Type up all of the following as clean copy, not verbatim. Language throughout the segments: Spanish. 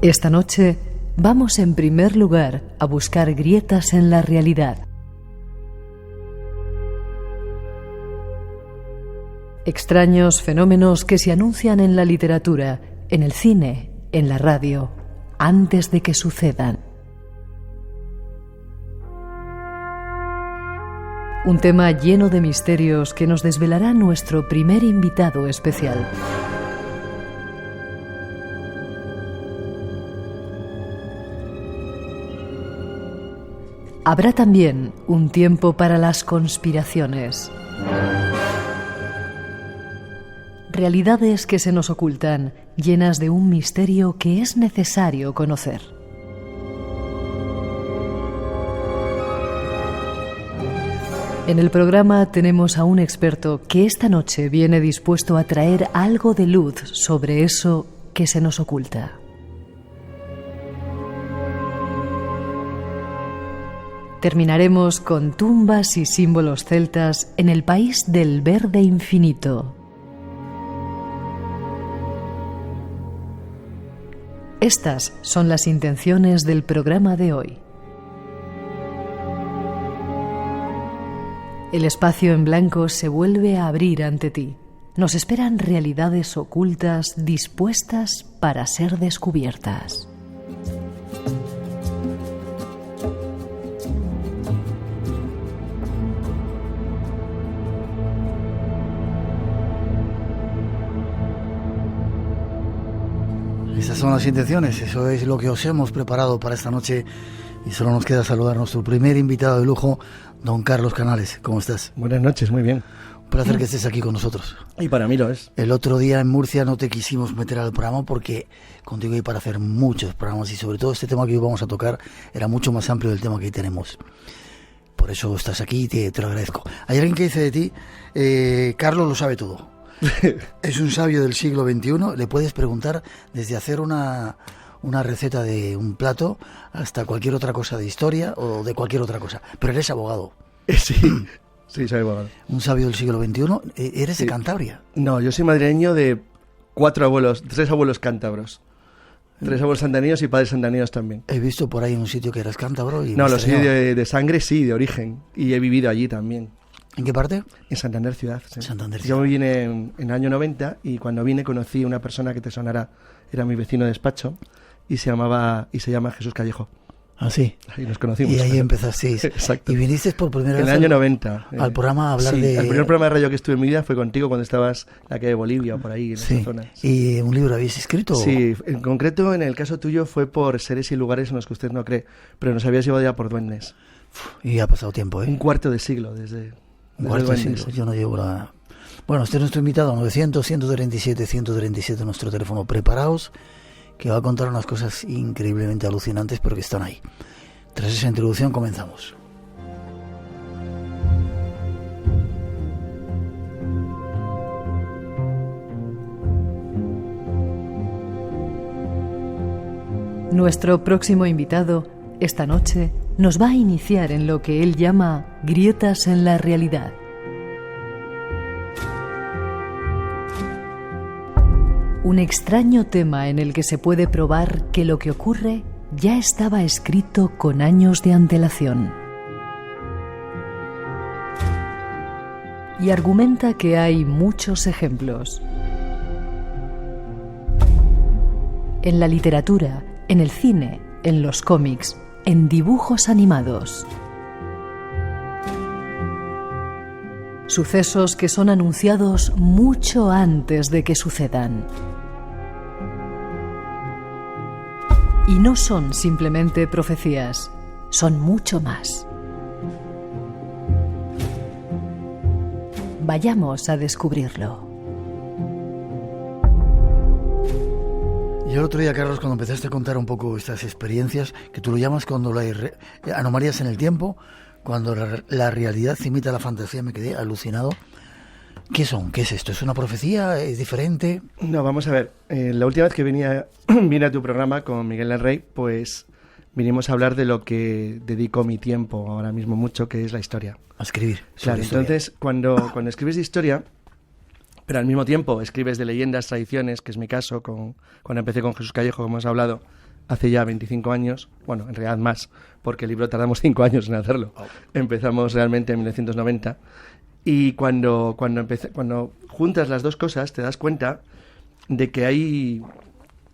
Esta noche vamos en primer lugar a buscar grietas en la realidad. Extraños fenómenos que se anuncian en la literatura, en el cine, en la radio, antes de que sucedan. Un tema lleno de misterios que nos desvelará nuestro primer invitado especial. Habrá también un tiempo para las conspiraciones. Realidades que se nos ocultan, llenas de un misterio que es necesario conocer. En el programa tenemos a un experto que esta noche viene dispuesto a traer algo de luz sobre eso que se nos oculta. Terminaremos con tumbas y símbolos celtas en el país del verde infinito. Estas son las intenciones del programa de hoy. El espacio en blanco se vuelve a abrir ante ti. Nos esperan realidades ocultas dispuestas para ser descubiertas. Estas son las intenciones, eso es lo que os hemos preparado para esta noche y solo nos queda saludar a nuestro primer invitado de lujo, don Carlos Canales. ¿Cómo estás? Buenas noches, muy bien. Un placer que estés aquí con nosotros. Y para mí lo es. El otro día en Murcia no te quisimos meter al programa porque contigo hay para hacer muchos programas y sobre todo este tema que hoy vamos a tocar era mucho más amplio del tema que hoy tenemos. Por eso estás aquí y te lo agradezco. Hay alguien que dice de ti, Carlos lo sabe todo. Es un sabio del siglo XXI. Le puedes preguntar desde hacer una receta de un plato hasta cualquier otra cosa de historia o de cualquier otra cosa. Pero eres abogado. Sí, soy abogado. Un sabio del siglo XXI. ¿Eres de Cantabria? No, yo soy madrileño de 3 abuelos cántabros. 3 abuelos santaneros y padres santaneros también. He visto por ahí en un sitio que eras cántabro. No, lo soy de sangre, sí, de origen. Y he vivido allí también. ¿En qué parte? En Santander Ciudad. Sí. Santander Ciudad. Yo vine en el año 90 y cuando vine conocí a una persona que te sonará. Era mi vecino de despacho y se llama Jesús Callejo. Ah, sí. Ahí nos conocimos. Y ahí empezasteis. Exacto. Y viniste por primera vez en el año 90. Al programa a hablar de... El primer programa de radio que estuve en mi vida fue contigo cuando estabas en la calle de Bolivia o por ahí, en sí. esa zona. ¿Y un libro habéis escrito? Sí, en concreto en el caso tuyo fue por seres y lugares en los que usted no cree, pero nos habías llevado ya por duendes. Y ha pasado tiempo, ¿eh? Un cuarto de siglo desde... Un cuarto de siglo, yo no llevo la... Bueno, este es nuestro invitado, 900-137-137, nuestro teléfono. Preparaos, que va a contar unas cosas increíblemente alucinantes, pero que están ahí. Tras esa introducción comenzamos. Nuestro próximo invitado, esta noche, nos va a iniciar en lo que él llama grietas en la realidad. Un extraño tema en el que se puede probar que lo que ocurre ya estaba escrito con años de antelación. Y argumenta que hay muchos ejemplos. En la literatura, en el cine, en los cómics, en dibujos animados. Sucesos que son anunciados mucho antes de que sucedan. Y no son simplemente profecías, son mucho más. Vayamos a descubrirlo. Yo el otro día, Carlos, cuando empezaste a contar un poco estas experiencias, que tú lo llamas cuando anomalías en el tiempo, cuando la realidad imita la fantasía, me quedé alucinado. ¿Qué son? ¿Qué es esto? ¿Es una profecía? ¿Es diferente? No, vamos a ver. La última vez que vine a tu programa con Miguel El Rey, pues vinimos a hablar de lo que dedico mi tiempo ahora mismo mucho, que es la historia. A escribir. Claro, entonces cuando escribes de historia, pero al mismo tiempo escribes de leyendas, tradiciones, que es mi caso, cuando empecé con Jesús Callejo, como hemos hablado, hace ya 25 años, bueno, en realidad más, porque el libro tardamos 5 años en hacerlo. Empezamos realmente en 1990. Y cuando juntas las dos cosas, te das cuenta de que hay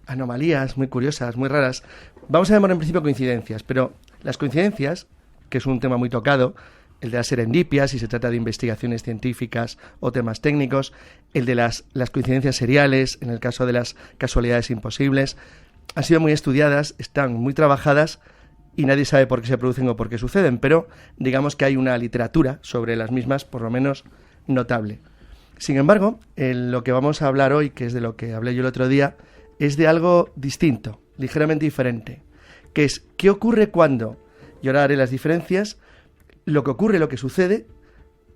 anomalías muy curiosas, muy raras. Vamos a llamar en principio coincidencias, pero las coincidencias, que es un tema muy tocado, el de la serendipia, si se trata de investigaciones científicas o temas técnicos, el de las coincidencias seriales, en el caso de las casualidades imposibles, han sido muy estudiadas, están muy trabajadas y nadie sabe por qué se producen o por qué suceden, pero digamos que hay una literatura sobre las mismas, por lo menos notable. Sin embargo, lo que vamos a hablar hoy, que es de lo que hablé yo el otro día, es de algo distinto, ligeramente diferente, que es qué ocurre cuando, y ahora haré las diferencias, lo que ocurre, lo que sucede,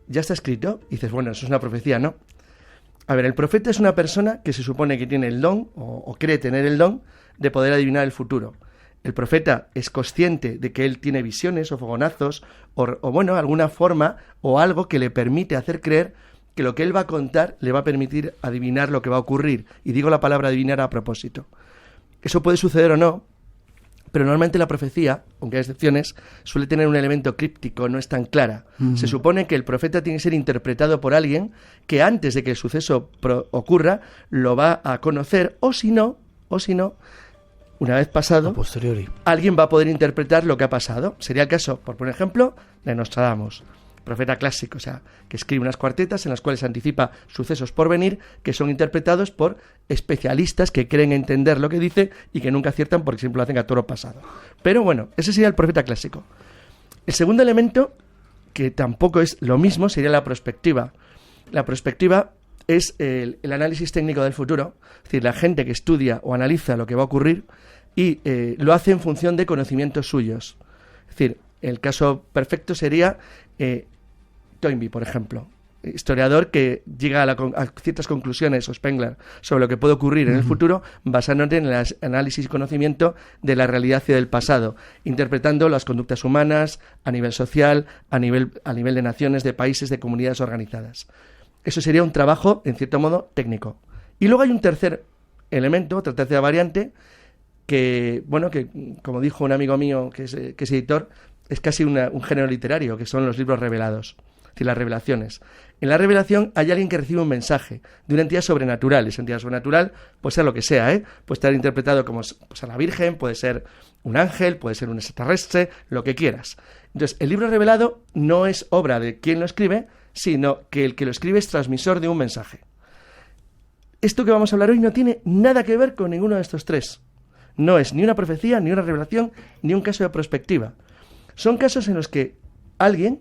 ya está escrito, y dices, bueno, eso es una profecía, ¿no? A ver, el profeta es una persona que se supone que tiene el don, o cree tener el don, de poder adivinar el futuro. El profeta es consciente de que él tiene visiones o fogonazos, o bueno, alguna forma o algo que le permite hacer creer que lo que él va a contar le va a permitir adivinar lo que va a ocurrir. Y digo la palabra adivinar a propósito. Eso puede suceder o no, pero normalmente la profecía, aunque hay excepciones, suele tener un elemento críptico, no es tan clara. Se supone que el profeta tiene que ser interpretado por alguien que antes de que el suceso ocurra lo va a conocer, o si no, una vez pasado, a posteriori, alguien va a poder interpretar lo que ha pasado. Sería el caso, por ejemplo, de Nostradamus, profeta clásico, o sea, que escribe unas cuartetas en las cuales anticipa sucesos por venir que son interpretados por especialistas que creen entender lo que dice y que nunca aciertan porque siempre lo hacen a toro pasado. Pero bueno, ese sería el profeta clásico. El segundo elemento, que tampoco es lo mismo, sería la prospectiva. La prospectiva es el análisis técnico del futuro, es decir, la gente que estudia o analiza lo que va a ocurrir y lo hace en función de conocimientos suyos. Es decir, el caso perfecto sería Toynbee, por ejemplo, historiador que llega a ciertas conclusiones, o Spengler, sobre lo que puede ocurrir en el futuro, basándote en el análisis y conocimiento de la realidad y del pasado, interpretando las conductas humanas a nivel social, a nivel de naciones, de países, de comunidades organizadas. Eso sería un trabajo, en cierto modo, técnico. Y luego hay un tercer elemento, otra tercera variante, que, bueno, que como dijo un amigo mío que es editor, es casi un género literario, que son los libros revelados, es decir, las revelaciones. En la revelación hay alguien que recibe un mensaje de una entidad sobrenatural. Esa entidad sobrenatural puede ser lo que sea, puede estar interpretado como pues, a la Virgen, puede ser un ángel, puede ser un extraterrestre, lo que quieras. Entonces, el libro revelado no es obra de quien lo escribe, sino que el que lo escribe es transmisor de un mensaje. Esto que vamos a hablar hoy no tiene nada que ver con ninguno de estos tres. No es ni una profecía, ni una revelación, ni un caso de prospectiva. Son casos en los que alguien,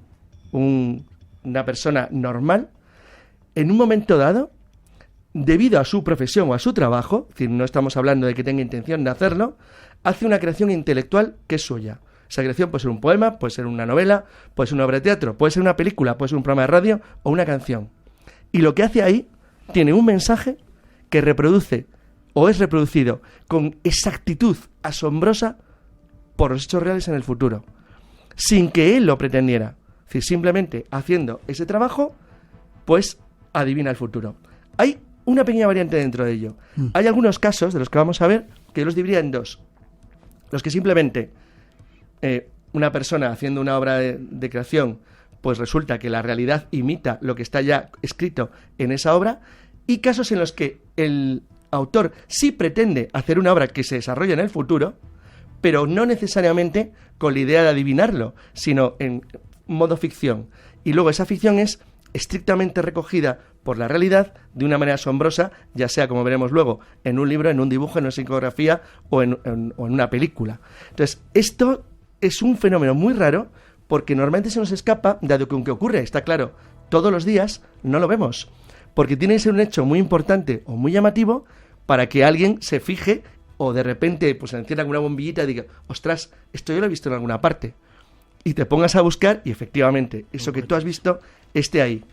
una persona normal, en un momento dado, debido a su profesión o a su trabajo, es decir, no estamos hablando de que tenga intención de hacerlo, hace una creación intelectual que es suya. Esa creación puede ser un poema, puede ser una novela, puede ser una obra de teatro, puede ser una película, puede ser un programa de radio o una canción. Y lo que hace ahí tiene un mensaje que reproduce o es reproducido con exactitud asombrosa por los hechos reales en el futuro, sin que él lo pretendiera. Es decir, simplemente haciendo ese trabajo, pues adivina el futuro. Hay una pequeña variante dentro de ello. Hay algunos casos de los que vamos a ver que yo los dividiría en dos. Los que simplemente una persona haciendo una obra de creación, pues resulta que la realidad imita lo que está ya escrito en esa obra, y casos en los que el autor sí pretende hacer una obra que se desarrolla en el futuro, pero no necesariamente con la idea de adivinarlo, sino en modo ficción. Y luego esa ficción es estrictamente recogida por la realidad de una manera asombrosa, ya sea, como veremos luego, en un libro, en un dibujo, en una psicografía o en una película. Entonces, esto es un fenómeno muy raro porque normalmente se nos escapa, dado que aunque ocurre, está claro, todos los días, no lo vemos. Porque tiene que ser un hecho muy importante o muy llamativo para que alguien se fije o de repente pues encienda una bombillita y diga, ostras, esto yo lo he visto en alguna parte. Y te pongas a buscar y efectivamente, eso que tú has visto esté ahí.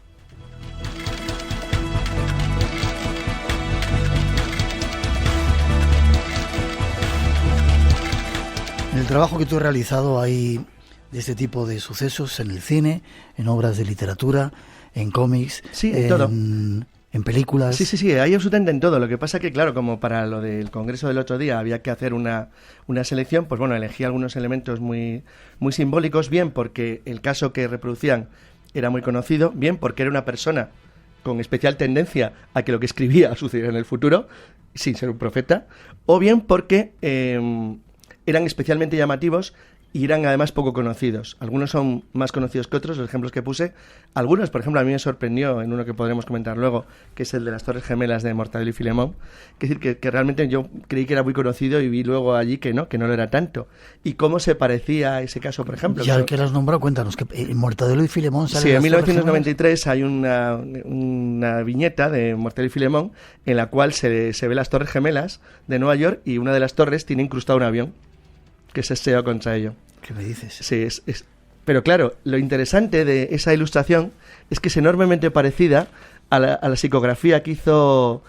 En el trabajo que tú has realizado hay de este tipo de sucesos en el cine, en obras de literatura, en cómics, sí, en todo. en películas. Sí, hay absolutamente en todo. Lo que pasa que, claro, como para lo del Congreso del otro día había que hacer una selección, pues bueno, elegí algunos elementos muy, muy simbólicos, bien porque el caso que reproducían era muy conocido, bien porque era una persona con especial tendencia a que lo que escribía sucediera en el futuro, sin ser un profeta, o bien porque eran especialmente llamativos y eran además poco conocidos. Algunos son más conocidos que otros, los ejemplos que puse. Algunos, por ejemplo, a mí me sorprendió en uno que podremos comentar luego, que es el de las Torres Gemelas de Mortadelo y Filemón. Es decir, que realmente yo creí que era muy conocido y vi luego allí que no lo era tanto. ¿Y cómo se parecía a ese caso, por ejemplo? Ya que lo has nombrado, cuéntanos, que en Mortadelo y Filemón sale. Sí, en 1993 hay una viñeta de Mortadelo y Filemón en la cual se ve las Torres Gemelas de Nueva York y una de las torres tiene incrustado un avión que se estrelló contra ello. ¿Qué me dices? Sí, pero claro, lo interesante de esa ilustración es que es enormemente parecida a la psicografía que hizo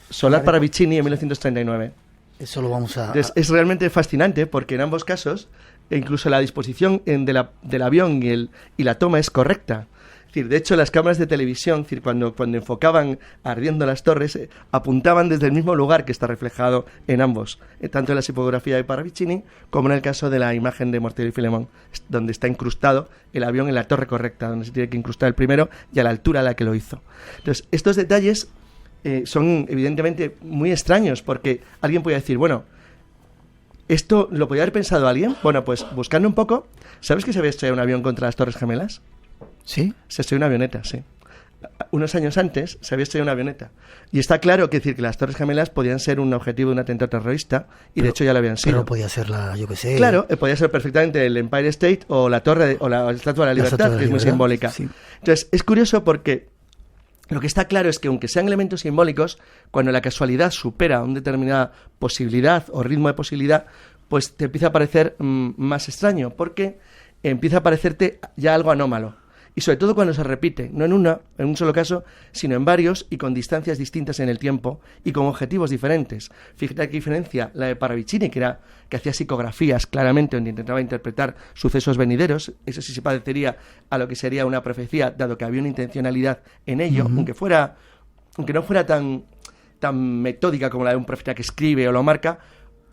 Solar Paravicini en 1939. Eso lo vamos a... Entonces, es realmente fascinante porque en ambos casos, incluso la disposición del avión y la toma es correcta. Es decir, de hecho, las cámaras de televisión, es decir, cuando enfocaban ardiendo las torres, apuntaban desde el mismo lugar que está reflejado en ambos, tanto en la psicografía de Paravicini como en el caso de la imagen de Mortadelo y Filemón, donde está incrustado el avión en la torre correcta, donde se tiene que incrustar el primero y a la altura a la que lo hizo. Entonces, estos detalles son evidentemente muy extraños, porque alguien puede decir, bueno, ¿esto lo podía haber pensado alguien? Bueno, pues buscando un poco, ¿sabes que se había estrellado un avión contra las Torres Gemelas? ¿Sí? Se estrelló una avioneta, sí. Unos años antes se había estrellado una avioneta. Y está claro que las Torres Gemelas podían ser un objetivo de un atentado terrorista, y de hecho ya lo habían sido. Pero podía ser yo qué sé... Claro, podía ser perfectamente el Empire State o la torre o la Estatua de la Libertad, que es muy simbólica. Sí. Entonces, es curioso porque lo que está claro es que aunque sean elementos simbólicos, cuando la casualidad supera una determinada posibilidad o ritmo de posibilidad, pues te empieza a parecer más extraño, porque empieza a parecerte ya algo anómalo. Y sobre todo cuando se repite, no en un solo caso, sino en varios y con distancias distintas en el tiempo y con objetivos diferentes. Fíjate qué diferencia la de Paravicini, que hacía psicografías claramente donde intentaba interpretar sucesos venideros. Eso sí se parecería a lo que sería una profecía, dado que había una intencionalidad en ello, aunque no fuera tan metódica como la de un profeta que escribe o lo marca,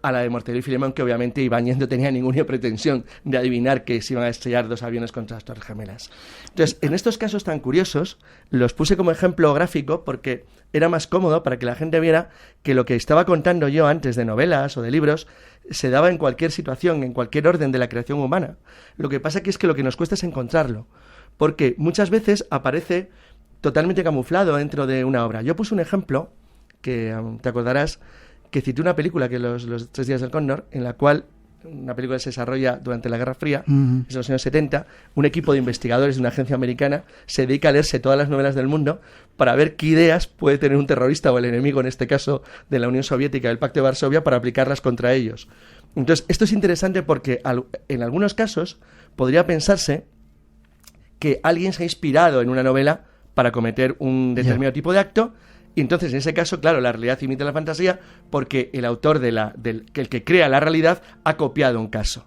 a la de Mortadelo y Filemón, que obviamente Ibáñez no tenía ninguna pretensión de adivinar que se iban a estrellar dos aviones contra las Torres Gemelas. Entonces, en estos casos tan curiosos, los puse como ejemplo gráfico porque era más cómodo para que la gente viera que lo que estaba contando yo antes de novelas o de libros se daba en cualquier situación, en cualquier orden de la creación humana. Lo que pasa es que lo que nos cuesta es encontrarlo, porque muchas veces aparece totalmente camuflado dentro de una obra. Yo puse un ejemplo, que te acordarás, que cité una película, que los 3 días del Cóndor, en la cual una película que se desarrolla durante la Guerra Fría, en los años 70, un equipo de investigadores de una agencia americana se dedica a leerse todas las novelas del mundo para ver qué ideas puede tener un terrorista o el enemigo, en este caso de la Unión Soviética, del Pacto de Varsovia, para aplicarlas contra ellos. Entonces, esto es interesante porque en algunos casos podría pensarse que alguien se ha inspirado en una novela para cometer un determinado tipo de acto. Y entonces, en ese caso, claro, la realidad imita la fantasía porque el autor el que crea la realidad ha copiado un caso.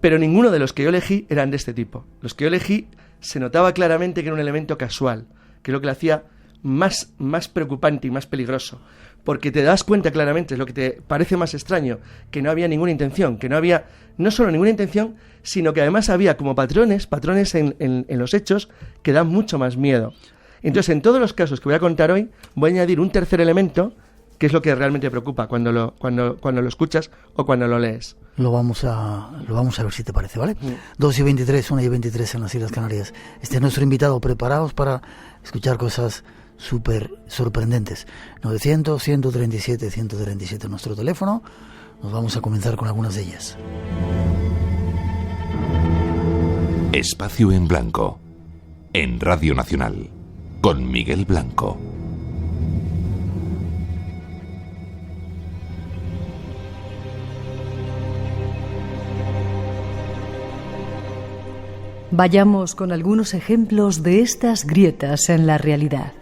Pero ninguno de los que yo elegí eran de este tipo. Los que yo elegí se notaba claramente que era un elemento casual, que es lo que le hacía más preocupante y más peligroso. Porque te das cuenta claramente, es lo que te parece más extraño, que no había ninguna intención, que no había no solo ninguna intención, sino que además había como patrones en los hechos que dan mucho más miedo. Entonces, en todos los casos que voy a contar hoy, voy a añadir un tercer elemento, que es lo que realmente preocupa cuando lo escuchas o cuando lo lees. Lo vamos a ver si te parece, ¿vale? 2:23, 1:23 en las Islas Canarias. Este es nuestro invitado, preparados para escuchar cosas súper sorprendentes. 900-137-137 nuestro teléfono. Nos vamos a comenzar con algunas de ellas. Espacio en Blanco, en Radio Nacional, con Miguel Blanco. Vayamos con algunos ejemplos de estas grietas en la realidad.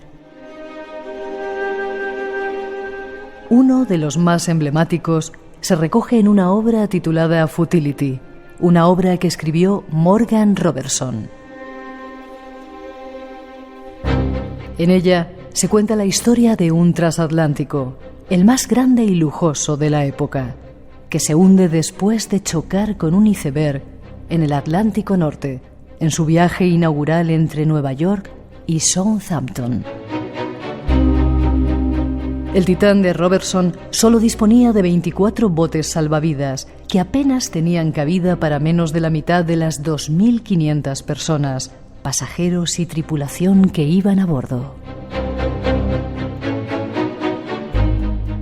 Uno de los más emblemáticos se recoge en una obra titulada Futility, una obra que escribió Morgan Robertson. En ella se cuenta la historia de un transatlántico, el más grande y lujoso de la época, que se hunde después de chocar con un iceberg en el Atlántico Norte, en su viaje inaugural entre Nueva York y Southampton. El Titán de Robertson solo disponía de 24 botes salvavidas, que apenas tenían cabida para menos de la mitad de las 2.500 personas, pasajeros y tripulación que iban a bordo.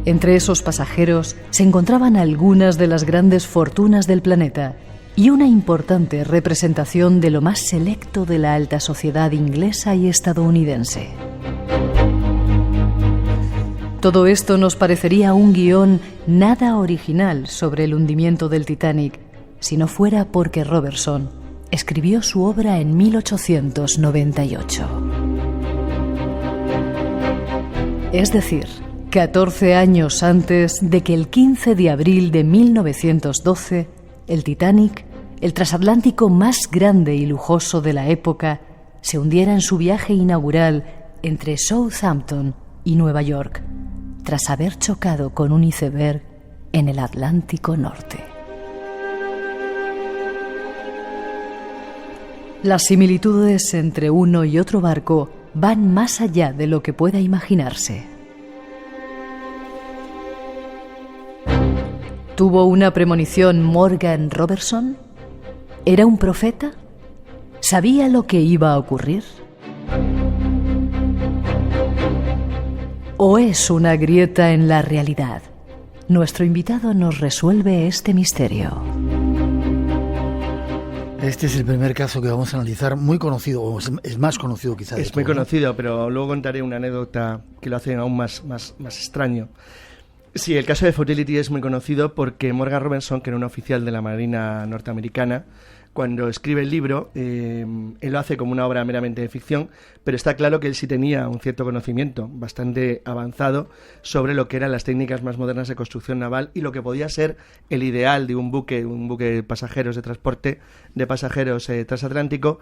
Entre esos pasajeros se encontraban algunas de las grandes fortunas del planeta y una importante representación de lo más selecto de la alta sociedad inglesa y estadounidense. Todo esto nos parecería un guión nada original sobre el hundimiento del Titanic, si no fuera porque Robertson escribió su obra en 1898. Es decir, 14 años antes de que el 15 de abril de 1912, el Titanic, el transatlántico más grande y lujoso de la época, se hundiera en su viaje inaugural entre Southampton y Nueva York, tras haber chocado con un iceberg en el Atlántico Norte. Las similitudes entre uno y otro barco van más allá de lo que pueda imaginarse. ¿Tuvo una premonición Morgan Robertson? ¿Era un profeta? ¿Sabía lo que iba a ocurrir? ¿O es una grieta en la realidad? Nuestro invitado nos resuelve este misterio. Este es el primer caso que vamos a analizar, muy conocido, o es más conocido quizás. Es muy conocido, pero luego contaré una anécdota que lo hace aún más extraño. Sí, el caso de Futility es muy conocido porque Morgan Robertson, que era un oficial de la Marina norteamericana, cuando escribe el libro, él lo hace como una obra meramente de ficción, pero está claro que él sí tenía un cierto conocimiento bastante avanzado sobre lo que eran las técnicas más modernas de construcción naval y lo que podía ser el ideal de un buque de pasajeros de transporte de pasajeros transatlántico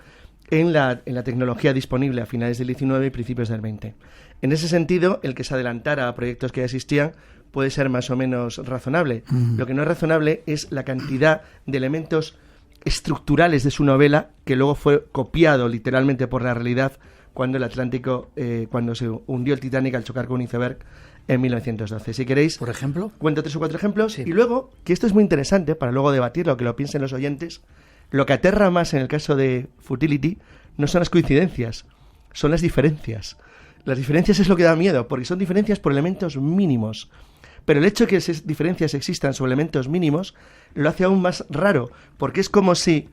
en la tecnología disponible a finales del 19 y principios del 20. En ese sentido, el que se adelantara a proyectos que ya existían puede ser más o menos razonable. Lo que no es razonable es la cantidad de elementos estructurales de su novela que luego fue copiado literalmente por la realidad cuando el Atlántico, cuando se hundió el Titanic al chocar con un iceberg en 1912. Si queréis, por ejemplo, cuento 3 o 4 ejemplos. Sí. Y luego, que esto es muy interesante para luego debatirlo, que lo piensen los oyentes, lo que aterra más en el caso de Futility no son las coincidencias, son las diferencias. Las diferencias es lo que da miedo, porque son diferencias por elementos mínimos. Pero el hecho de que esas diferencias existan sobre elementos mínimos lo hace aún más raro, porque es como si,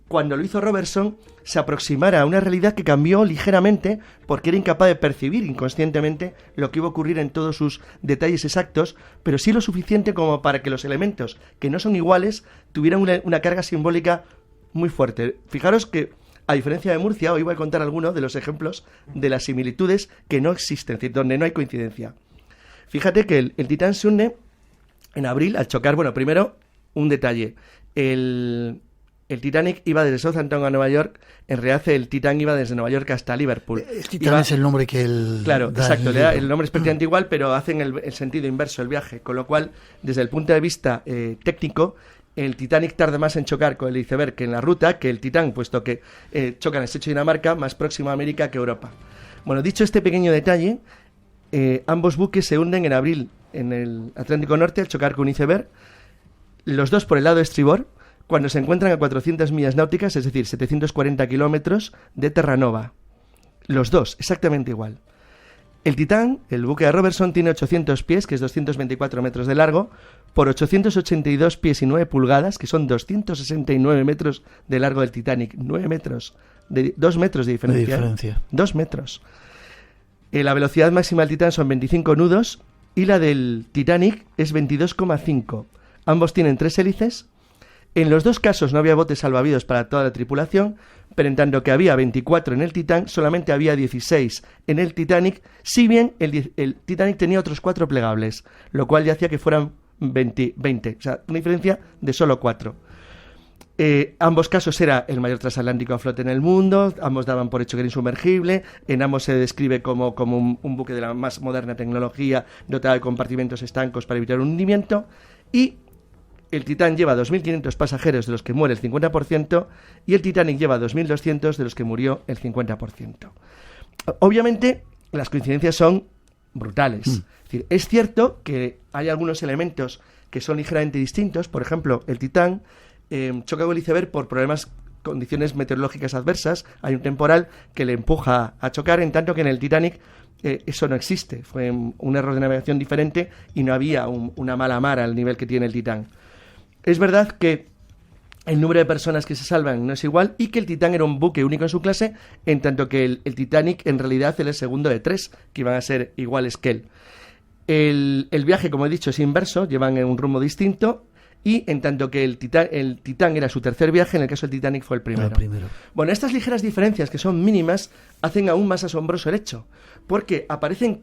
cuando lo hizo Robertson, se aproximara a una realidad que cambió ligeramente porque era incapaz de percibir inconscientemente lo que iba a ocurrir en todos sus detalles exactos, pero sí lo suficiente como para que los elementos que no son iguales tuvieran una carga simbólica muy fuerte. Fijaros que, a diferencia de Murcia, hoy voy a contar algunos de los ejemplos de las similitudes que no existen, es decir, donde no hay coincidencia. Fíjate que el Titán se hunde en abril al chocar. Bueno, primero, un detalle. El Titanic iba desde Southampton a Nueva York. En realidad, el Titán iba desde Nueva York hasta Liverpool. El Titán es el nombre que él Claro, da exacto. en el El nombre es prácticamente igual, pero hacen el sentido inverso, el viaje. Con lo cual, desde el punto de vista técnico, el Titanic tarda más en chocar con el iceberg que en la ruta que el Titán, puesto que choca en el estrecho de Dinamarca, más próximo a América que Europa. Bueno, dicho este pequeño detalle, ambos buques se hunden en abril en el Atlántico Norte al chocar con un iceberg, los dos por el lado estribor, cuando se encuentran a 400 millas náuticas, es decir, 740 kilómetros de Terranova. Los dos, exactamente igual. El Titán, el buque de Robertson, tiene 800 pies, que es 224 metros de largo, por 882 pies y 9 pulgadas, que son 269 metros de largo del Titanic. 9 metros, 2 metros de diferencia. 2 metros. La velocidad máxima del Titán son 25 nudos y la del Titanic es 22,5. Ambos tienen 3 hélices. En los dos casos no había botes salvavidas para toda la tripulación, pero en tanto que había 24 en el Titán, solamente había 16 en el Titanic, si bien el Titanic tenía otros 4 plegables, lo cual ya hacía que fueran 20, o sea, una diferencia de solo 4. Ambos casos era el mayor transatlántico a flote en el mundo, ambos daban por hecho que era insumergible, en ambos se describe como un buque de la más moderna tecnología dotado de compartimentos estancos para evitar un hundimiento, y el Titán lleva 2.500 pasajeros, de los que muere el 50%, y el Titanic lleva 2.200, de los que murió el 50%. Obviamente, las coincidencias son brutales. Es decir, es cierto que hay algunos elementos que son ligeramente distintos. Por ejemplo, el Titán choca con el iceberg por condiciones meteorológicas adversas. Hay un temporal que le empuja a chocar, en tanto que en el Titanic eso no existe. Fue un error de navegación diferente y no había una mala mar al nivel que tiene el Titán. Es verdad que el número de personas que se salvan no es igual y que el Titán era un buque único en su clase, en tanto que el Titanic en realidad era el segundo de 3 que iban a ser iguales que él. El viaje, como he dicho, es inverso, llevan en un rumbo distinto, y en tanto que el Titán era su tercer viaje, en el caso del Titanic fue el primero. Bueno, estas ligeras diferencias, que son mínimas, hacen aún más asombroso el hecho, porque aparecen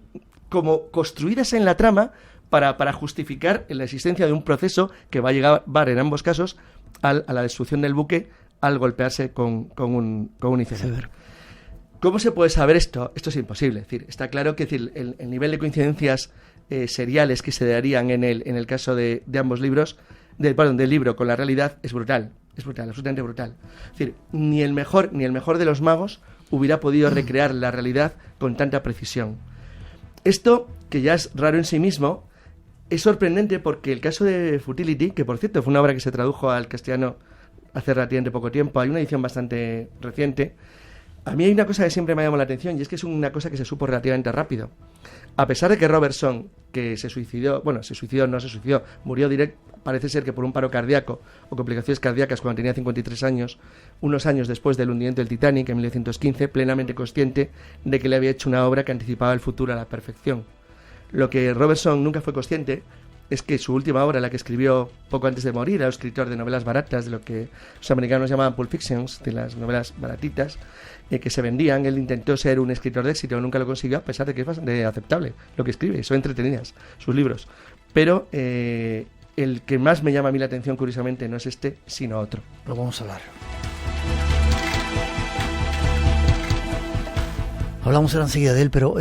como construidas en la trama para justificar la existencia de un proceso que va a llevar en ambos casos a la destrucción del buque al golpearse con un iceberg. ¿Cómo se puede saber esto? Esto es imposible. Es decir, está claro que el nivel de coincidencias seriales que se darían en el caso de ambos libros, del libro con la realidad, es brutal, absolutamente brutal. Es decir, ni el mejor de los magos hubiera podido recrear la realidad con tanta precisión. Esto, que ya es raro en sí mismo, es sorprendente porque el caso de Futility, que por cierto fue una obra que se tradujo al castellano hace relativamente poco tiempo, hay una edición bastante reciente. A mí hay una cosa que siempre me ha llamado la atención, y es que es una cosa que se supo relativamente rápido. A pesar de que Robertson, que se suicidó, murió parece ser que por un paro cardíaco o complicaciones cardíacas cuando tenía 53 años, unos años después del hundimiento del Titanic en 1915, plenamente consciente de que le había hecho una obra que anticipaba el futuro a la perfección. Lo que Robertson nunca fue consciente es que su última obra, la que escribió poco antes de morir, era un escritor de novelas baratas, de lo que los americanos llamaban pulp fictions, de las novelas baratitas, que se vendían. Él intentó ser un escritor de éxito, nunca lo consiguió, a pesar de que es bastante aceptable lo que escribe, son entretenidas sus libros. Pero el que más me llama a mí la atención, curiosamente, no es este, sino otro. Lo vamos a hablar. Hablamos ahora enseguida de él, pero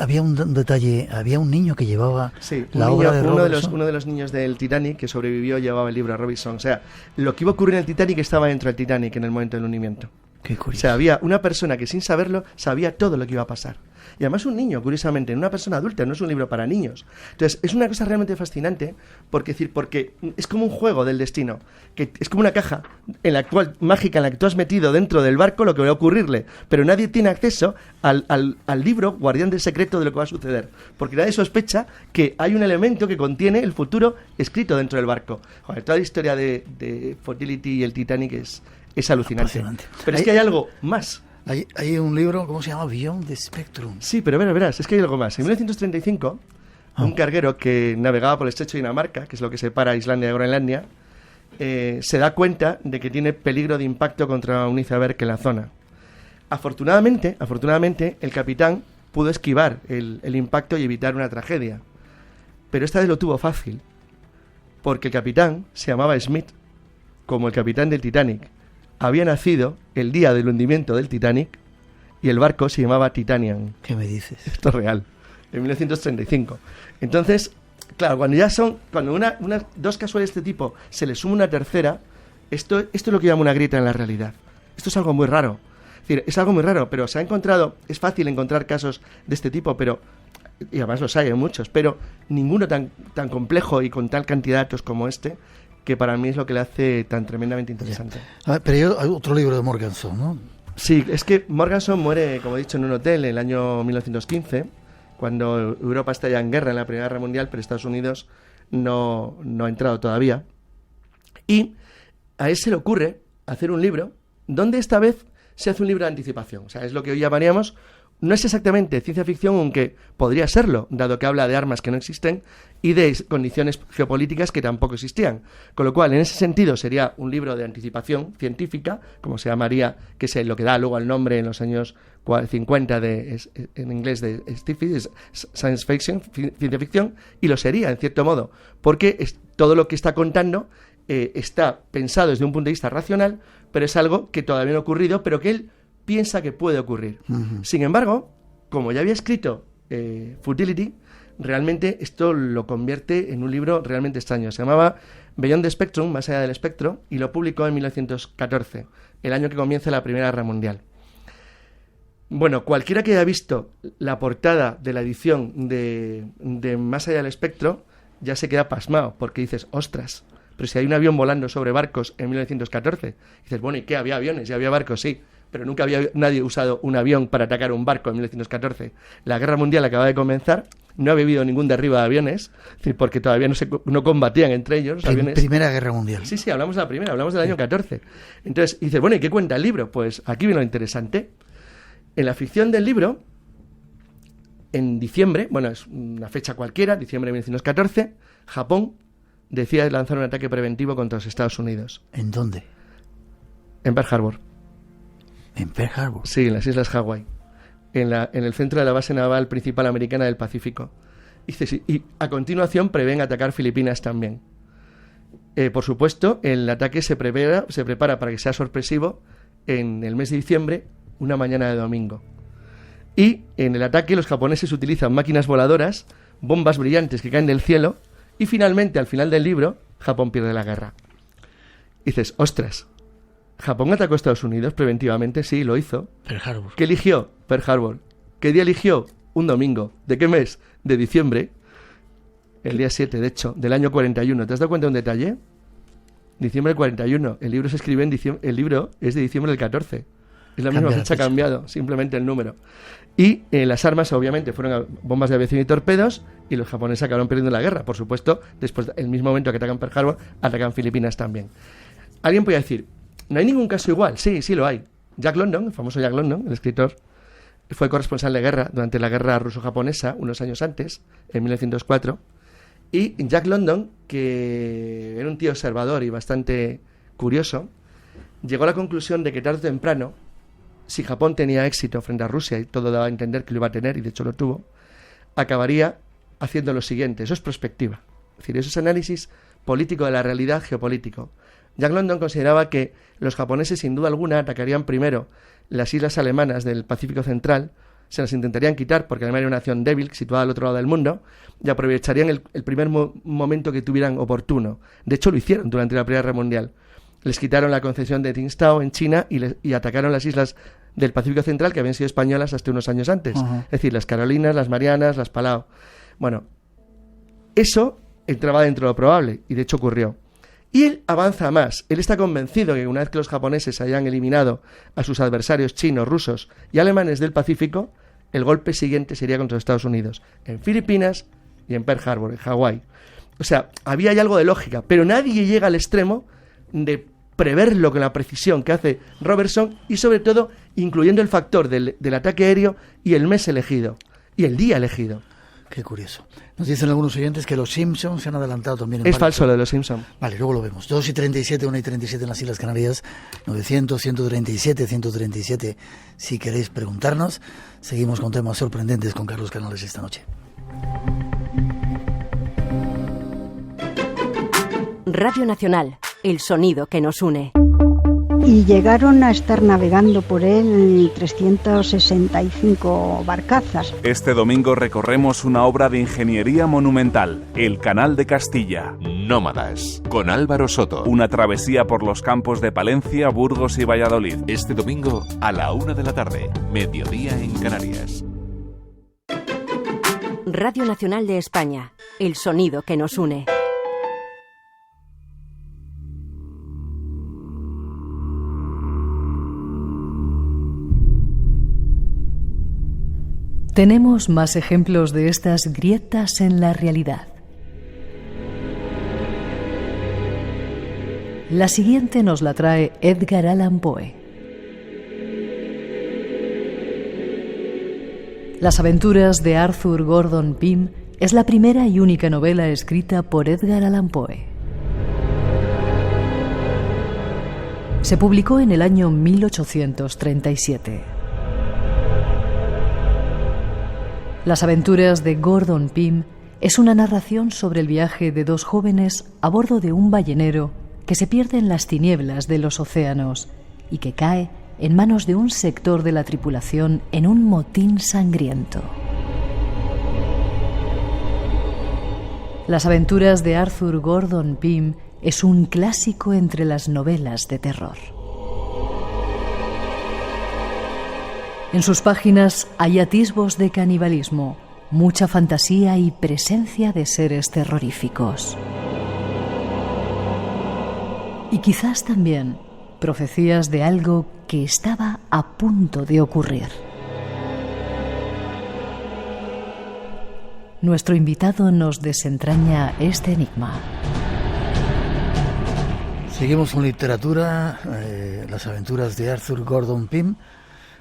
había un detalle, había un niño que llevaba la obra de Robinson. Uno de los niños del Titanic que sobrevivió llevaba el libro de Robinson. O sea, lo que iba a ocurrir en el Titanic estaba dentro del Titanic en el momento del hundimiento. Qué curioso. O sea, había una persona que sin saberlo sabía todo lo que iba a pasar. Y además un niño, curiosamente, una persona adulta, no es un libro para niños. Entonces, es una cosa realmente fascinante porque es como un juego del destino, que es como una caja mágica en la que tú has metido dentro del barco lo que va a ocurrirle, pero nadie tiene acceso al libro guardián del secreto de lo que va a suceder, porque nadie sospecha que hay un elemento que contiene el futuro escrito dentro del barco. Joder, toda la historia de Futility y el Titanic es alucinante. Pero es que hay algo más. Hay un libro, ¿cómo se llama? Beyond the Spectrum. Sí, pero verás, es que hay algo más. En 1935, un carguero que navegaba por el estrecho de Dinamarca, que es lo que separa Islandia de Groenlandia, se da cuenta de que tiene peligro de impacto contra un iceberg en la zona. Afortunadamente, el capitán pudo esquivar el impacto y evitar una tragedia. Pero esta vez lo tuvo fácil, porque el capitán se llamaba Smith, como el capitán del Titanic. Había nacido el día del hundimiento del Titanic y el barco se llamaba Titanian. ¿Qué me dices? Esto es real, en 1935. Entonces, claro, cuando dos casuales de este tipo se le suma una tercera, esto es lo que llama una grieta en la realidad. Esto es algo muy raro. Es algo muy raro, pero se ha encontrado, es fácil encontrar casos de este tipo, y además los hay muchos, pero ninguno tan complejo y con tal cantidad de datos como este, que para mí es lo que le hace tan tremendamente interesante. Pero hay otro libro de Morganson, ¿no? Sí, es que Morganson muere, como he dicho, en un hotel en el año 1915, cuando Europa está ya en guerra en la Primera Guerra Mundial, pero Estados Unidos no ha entrado todavía. Y a él se le ocurre hacer un libro donde esta vez se hace un libro de anticipación. O sea, es lo que hoy llamaríamos, no es exactamente ciencia ficción, aunque podría serlo, dado que habla de armas que no existen y de condiciones geopolíticas que tampoco existían. Con lo cual, en ese sentido, sería un libro de anticipación científica, como se llamaría, que es lo que da luego el nombre en los años 50 en inglés de science fiction, ciencia ficción, y lo sería, en cierto modo, porque todo lo que está contando está pensado desde un punto de vista racional, pero es algo que todavía no ha ocurrido, pero que él piensa que puede ocurrir. Sin embargo, como ya había escrito Futility, realmente esto lo convierte en un libro realmente extraño. Se llamaba Beyond the Spectrum, más allá del espectro, y lo publicó en 1914, el año que comienza la Primera Guerra Mundial. Bueno, cualquiera que haya visto la portada de la edición de Más allá del espectro ya se queda pasmado, porque dices, ostras, pero si hay un avión volando sobre barcos en 1914, dices, bueno, ¿y qué? ¿Había aviones? ¿Y había barcos? Sí, pero nunca había nadie usado un avión para atacar un barco en 1914. La Guerra Mundial acaba de comenzar, no había habido ningún derribo de aviones, es decir, porque todavía no combatían entre ellos los aviones. Primera Guerra Mundial. Sí, hablamos de la primera, hablamos del año 14. Entonces, dices, bueno, ¿y qué cuenta el libro? Pues aquí viene lo interesante. En la ficción del libro, en diciembre, bueno, es una fecha cualquiera, diciembre de 1914, Japón decide lanzar un ataque preventivo contra los Estados Unidos. ¿En dónde? En Pearl Harbor. ¿En Pearl Harbor? Sí, en las Islas Hawái. En el centro de la base naval principal americana del Pacífico. Y a continuación prevén atacar Filipinas también. Por supuesto, el ataque se prepara para que sea sorpresivo en el mes de diciembre, una mañana de domingo. Y en el ataque los japoneses utilizan máquinas voladoras, bombas brillantes que caen del cielo, y finalmente, al final del libro, Japón pierde la guerra. Y dices, ostras, ¿Japón atacó a Estados Unidos preventivamente? Sí, lo hizo. Pearl Harbor. ¿Qué eligió? Pearl Harbor. ¿Qué día eligió? Un domingo. ¿De qué mes? De diciembre. El día 7, de hecho, del año 41. ¿Te has dado cuenta de un detalle? Diciembre del 41. El libro se escribe en diciembre. El libro es de diciembre del 14. Es la misma fecha, cambiado, simplemente el número. Y las armas, obviamente, fueron bombas de aviación y torpedos, y los japoneses acabaron perdiendo la guerra. Por supuesto, después, el mismo momento que atacan Pearl Harbor, atacan Filipinas también. Alguien podría decir, ¿no hay ningún caso igual? Sí, sí lo hay. Jack London, el famoso Jack London, el escritor, fue corresponsal de guerra durante la guerra ruso-japonesa, unos años antes, en 1904. Y Jack London, que era un tío observador y bastante curioso, llegó a la conclusión de que tarde o temprano, si Japón tenía éxito frente a Rusia, y todo daba a entender que lo iba a tener, y de hecho lo tuvo, acabaría haciendo lo siguiente. Eso es prospectiva. Es decir, eso es análisis político de la realidad geopolítico. Jack London consideraba que los japoneses, sin duda alguna, atacarían primero las islas alemanas del Pacífico Central, se las intentarían quitar porque Alemania era una nación débil, situada al otro lado del mundo, y aprovecharían el primer momento que tuvieran oportuno. De hecho, lo hicieron durante la Primera Guerra Mundial. Les quitaron la concesión de Tsingtao en China y atacaron las islas del Pacífico Central que habían sido españolas hasta unos años antes. Es decir, las Carolinas, las Marianas, las Palau. Bueno, eso entraba dentro de lo probable, y de hecho ocurrió. Y él avanza más. Él está convencido que una vez que los japoneses hayan eliminado a sus adversarios chinos, rusos y alemanes del Pacífico, el golpe siguiente sería contra los Estados Unidos, en Filipinas y en Pearl Harbor, en Hawái. O sea, había ya algo de lógica, pero nadie llega al extremo de preverlo con la precisión que hace Robertson, y sobre todo incluyendo el factor del ataque aéreo y el mes elegido y el día elegido. Qué curioso. Nos dicen algunos oyentes que los Simpsons se han adelantado también. Es falso lo de los Simpsons. Vale, luego lo vemos. 2:37, 1:37 en las Islas Canarias, 900, 137, 137. Si queréis preguntarnos, seguimos con temas sorprendentes con Carlos Canales esta noche. Radio Nacional, el sonido que nos une. Y llegaron a estar navegando por él 365 barcazas. Este domingo recorremos una obra de ingeniería monumental, el Canal de Castilla. Nómadas, con Álvaro Soto. Una travesía por los campos de Palencia, Burgos y Valladolid. Este domingo a la 1 de la tarde, mediodía en Canarias. Radio Nacional de España, el sonido que nos une. Tenemos más ejemplos de estas grietas en la realidad. La siguiente nos la trae Edgar Allan Poe. Las aventuras de Arthur Gordon Pym es la primera y única novela escrita por Edgar Allan Poe. Se publicó en el año 1837. Las aventuras de Gordon Pym es una narración sobre el viaje de dos jóvenes a bordo de un ballenero que se pierde en las tinieblas de los océanos y que cae en manos de un sector de la tripulación en un motín sangriento. Las aventuras de Arthur Gordon Pym es un clásico entre las novelas de terror. En sus páginas hay atisbos de canibalismo, mucha fantasía y presencia de seres terroríficos. Y quizás también profecías de algo que estaba a punto de ocurrir. Nuestro invitado nos desentraña este enigma. Seguimos con literatura, las aventuras de Arthur Gordon Pym.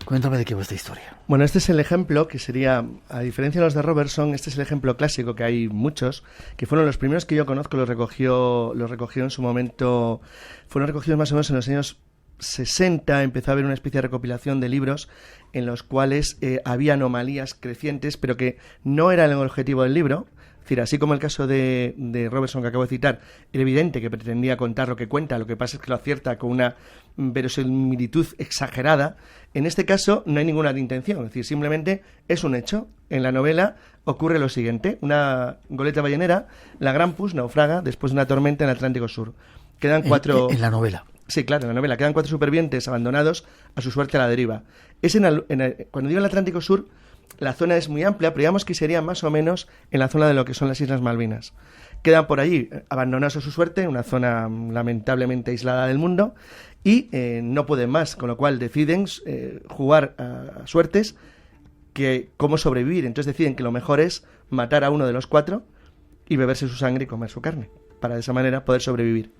Cuéntame de qué va esta historia. Bueno, este es el ejemplo que sería, a diferencia de los de Robertson, este es el ejemplo clásico, que hay muchos, que fueron los primeros que yo conozco, los recogió en su momento, fueron recogidos más o menos en los años 60, empezó a haber una especie de recopilación de libros en los cuales había anomalías crecientes, pero que no era el objetivo del libro. Es decir, así como el caso de Robertson que acabo de citar, era evidente que pretendía contar lo que cuenta, lo que pasa es que lo acierta con una verosimilitud exagerada. En este caso no hay ninguna intención, es decir, simplemente es un hecho. En la novela ocurre lo siguiente: una goleta ballenera, la Grampus, naufraga después de una tormenta en el Atlántico Sur. Quedan 4... En la novela. Sí, claro, en la novela. Quedan 4 supervivientes abandonados a su suerte a la deriva. Cuando digo el Atlántico Sur, la zona es muy amplia, pero digamos que sería más o menos en la zona de lo que son las Islas Malvinas. Quedan por allí abandonados a su suerte, en una zona lamentablemente aislada del mundo, y no pueden más, con lo cual deciden jugar a suertes, que cómo sobrevivir. Entonces deciden que lo mejor es matar a uno de los 4 y beberse su sangre y comer su carne, para de esa manera poder sobrevivir.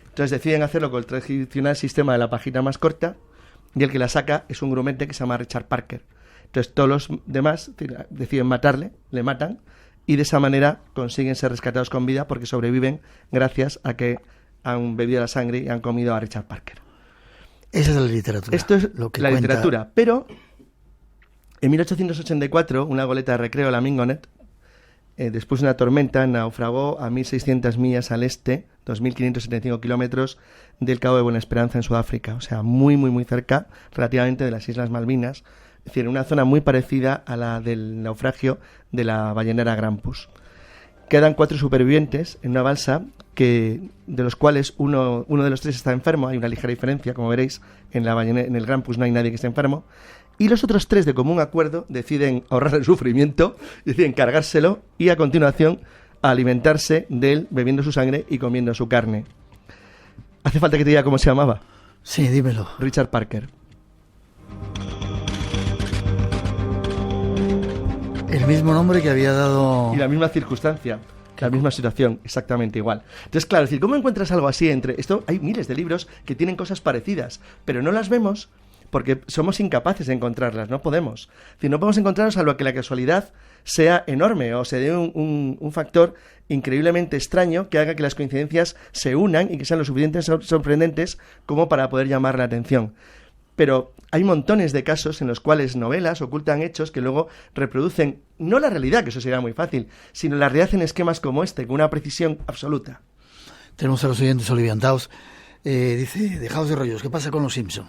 Entonces deciden hacerlo con el tradicional sistema de la pajita más corta, y el que la saca es un grumete que se llama Richard Parker. Entonces todos los demás deciden matarle, le matan, y de esa manera consiguen ser rescatados con vida porque sobreviven gracias a que han bebido la sangre y han comido a Richard Parker. Esa es la literatura. Esto es lo que la cuenta. literatura. Pero en 1884 una goleta de recreo, la Mingonet, después de una tormenta, naufragó a 1.600 millas al este, 2.575 kilómetros del Cabo de Buena Esperanza en Sudáfrica. O sea, muy, muy, muy cerca relativamente de las Islas Malvinas. Es decir, en una zona muy parecida a la del naufragio de la ballenera Grampus. Quedan 4 supervivientes en una balsa, de los cuales uno de los 3 está enfermo. Hay una ligera diferencia, como veréis, en el Grampus no hay nadie que esté enfermo. Y los otros 3, de común acuerdo, deciden ahorrar el sufrimiento, deciden cargárselo y a continuación alimentarse de él, bebiendo su sangre y comiendo su carne. ¿Hace falta que te diga cómo se llamaba? Sí, dímelo. Richard Parker. El mismo nombre que había dado... Y la misma circunstancia, la misma situación, exactamente igual. Entonces, claro, es decir, ¿cómo encuentras algo así entre esto? Hay miles de libros que tienen cosas parecidas, pero no las vemos porque somos incapaces de encontrarlas, no podemos. Es decir, no podemos encontrarlas salvo que la casualidad sea enorme o se dé un factor increíblemente extraño que haga que las coincidencias se unan y que sean lo suficientemente sorprendentes como para poder llamar la atención. Pero hay montones de casos en los cuales novelas ocultan hechos que luego reproducen, no la realidad, que eso sería muy fácil, sino la realidad en esquemas como este, con una precisión absoluta. Tenemos a los oyentes oliviantados. Dice, dejaos de rollos, ¿qué pasa con los Simpson?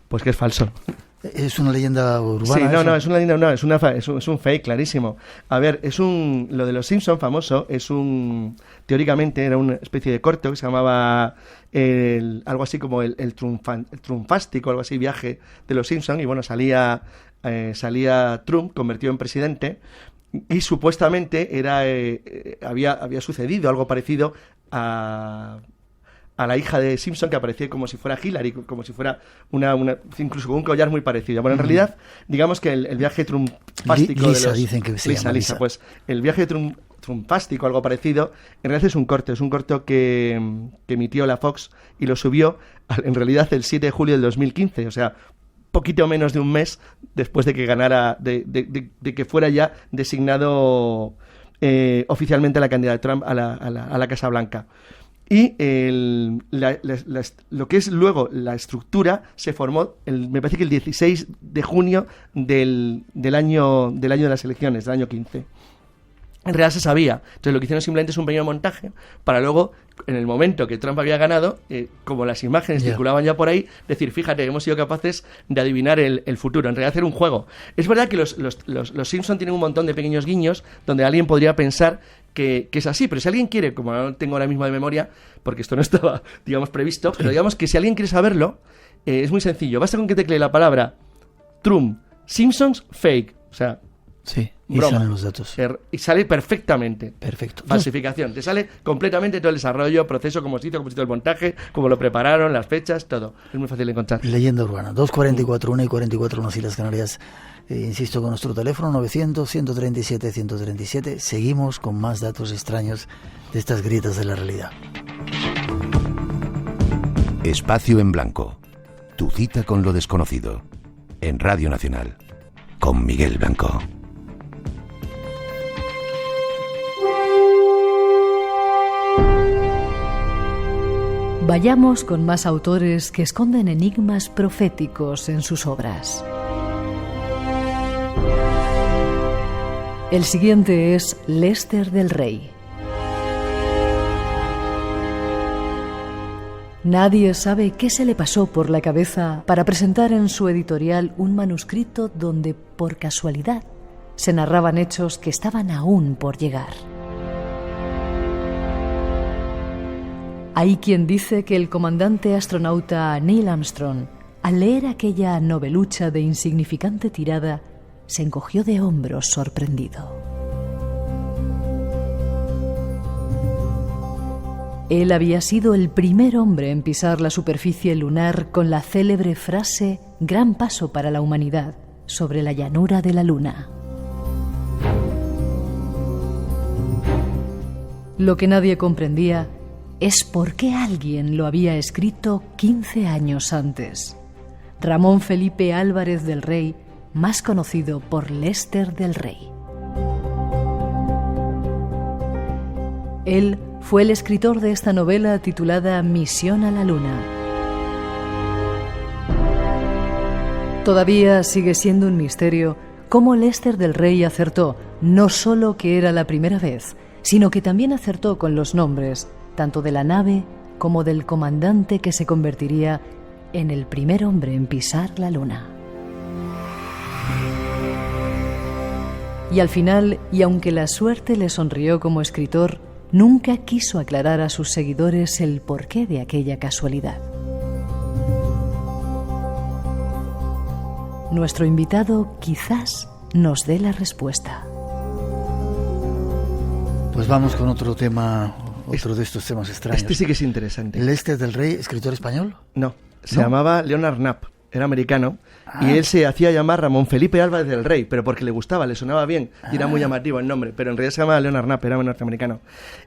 Pues que es falso. ¿Es una leyenda urbana? Sí, no, es una leyenda, no, es un fake clarísimo. A ver, lo de los Simpson famoso, teóricamente era una especie de corto que se llamaba algo así como el triunfástico, algo así, viaje de los Simpson, y bueno, salía Trump convertido en presidente, y supuestamente había sucedido algo parecido a la hija de Simpson, que aparecía como si fuera Hillary, como si fuera incluso con un collar muy parecido. Bueno, en realidad, digamos que el viaje triunfástico Lisa, de los... dicen que se llama Lisa. Pues el viaje triunfástico, algo parecido, en realidad es un corto que emitió la Fox y lo subió, en realidad, el 7 de julio del 2015, o sea, poquito menos de un mes después de que ganara, de que fuera ya designado oficialmente la candidata de Trump a la Casa Blanca. Y lo que es luego la estructura se formó, me parece que el 16 de junio del año de las elecciones, del año 15. en realidad se sabía. Entonces lo que hicieron simplemente es un pequeño montaje para luego, en el momento que Trump había ganado, como las imágenes circulaban ya por ahí, decir, fíjate, hemos sido capaces de adivinar el futuro. En realidad hacer un juego. Es verdad que los Simpson tienen un montón de pequeños guiños donde alguien podría pensar que es así, pero si alguien quiere, como no tengo ahora mismo de memoria, porque esto no estaba, digamos, previsto, pero digamos que si alguien quiere saberlo, es muy sencillo. Basta con que teclee la palabra Trump, Simpsons, fake. O sea, sí, y broma. salen los datos. Y sale perfectamente. Perfecto. Falsificación. Te sale completamente todo el desarrollo, proceso, cómo se hizo el montaje, cómo lo prepararon, las fechas, todo. Es muy fácil de encontrar. Leyenda urbana. 244, 1:44 en las Islas Canarias. Insisto con nuestro teléfono 900-137-137. Seguimos con más datos extraños de estas grietas de la realidad. Espacio en Blanco. Tu cita con lo desconocido. En Radio Nacional. Con Miguel Blanco. Vayamos con más autores que esconden enigmas proféticos en sus obras. El siguiente es Lester del Rey. Nadie sabe qué se le pasó por la cabeza para presentar en su editorial un manuscrito donde, por casualidad, se narraban hechos que estaban aún por llegar. Hay quien dice que el comandante astronauta Neil Armstrong, al leer aquella novelucha de insignificante tirada, se encogió de hombros sorprendido. Él había sido el primer hombre en pisar la superficie lunar con la célebre frase «Gran paso para la humanidad» sobre la llanura de la Luna. Lo que nadie comprendía es por qué alguien lo había escrito 15 años antes. Ramón Felipe Álvarez del Rey, más conocido por Lester del Rey. Él fue el escritor de esta novela titulada Misión a la Luna. Todavía sigue siendo un misterio cómo Lester del Rey acertó no solo que era la primera vez, sino que también acertó con los nombres tanto de la nave como del comandante que se convertiría en el primer hombre en pisar la Luna. Y al final, y aunque la suerte le sonrió como escritor, nunca quiso aclarar a sus seguidores el porqué de aquella casualidad. Nuestro invitado quizás nos dé la respuesta. Pues vamos con otro tema, otro de estos temas extraños. Este sí que es interesante. ¿Lester del Rey, escritor español? No, se llamaba Leonard Knapp, era americano, y él se hacía llamar Ramón Felipe Álvarez del Rey, pero porque le gustaba, le sonaba bien, y era muy llamativo el nombre, pero en realidad se llamaba Leonard Knapp, era un norteamericano.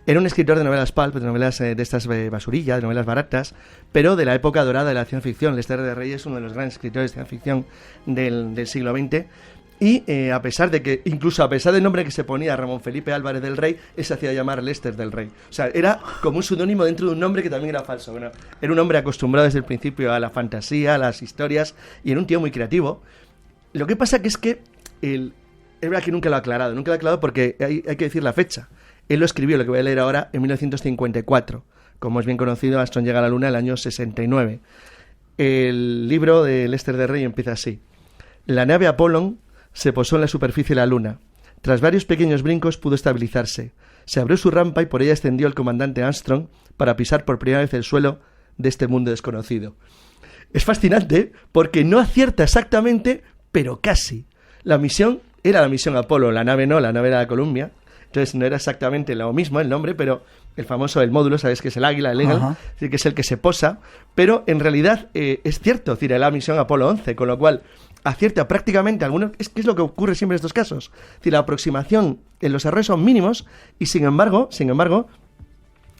Era un escritor de novelas pulp, de novelas de estas basurillas, de novelas baratas, pero de la época dorada de la ciencia ficción. Lester del Rey es uno de los grandes escritores de ciencia ficción del siglo XX, y a pesar de que, incluso a pesar del nombre que se ponía Ramón Felipe Álvarez del Rey, él se hacía llamar Lester del Rey. O sea, era como un seudónimo dentro de un nombre que también era falso. Bueno, era un hombre acostumbrado desde el principio a la fantasía, a las historias, y era un tío muy creativo. Lo que pasa que es que es verdad que nunca lo ha aclarado porque hay que decir la fecha. Él lo escribió, lo que voy a leer ahora, en 1954. Como es bien conocido, Armstrong llega a la Luna en el año 69. El libro de Lester del Rey empieza así. La nave Apollo se posó en la superficie de la Luna. Tras varios pequeños brincos pudo estabilizarse. Se abrió su rampa y por ella ascendió el comandante Armstrong para pisar por primera vez el suelo de este mundo desconocido. Es fascinante porque no acierta exactamente, pero casi. La misión era la misión Apolo, la nave no, la nave era la Columbia. Entonces no era exactamente lo mismo el nombre, pero el famoso, el módulo, ¿sabes? Que es el águila, el eagle, es decir, que es el que se posa. Pero en realidad es cierto, es decir, era la misión Apolo 11, con lo cual acierta prácticamente algunos. Es que es lo que ocurre siempre en estos casos. Es decir, la aproximación en los errores son mínimos y sin embargo,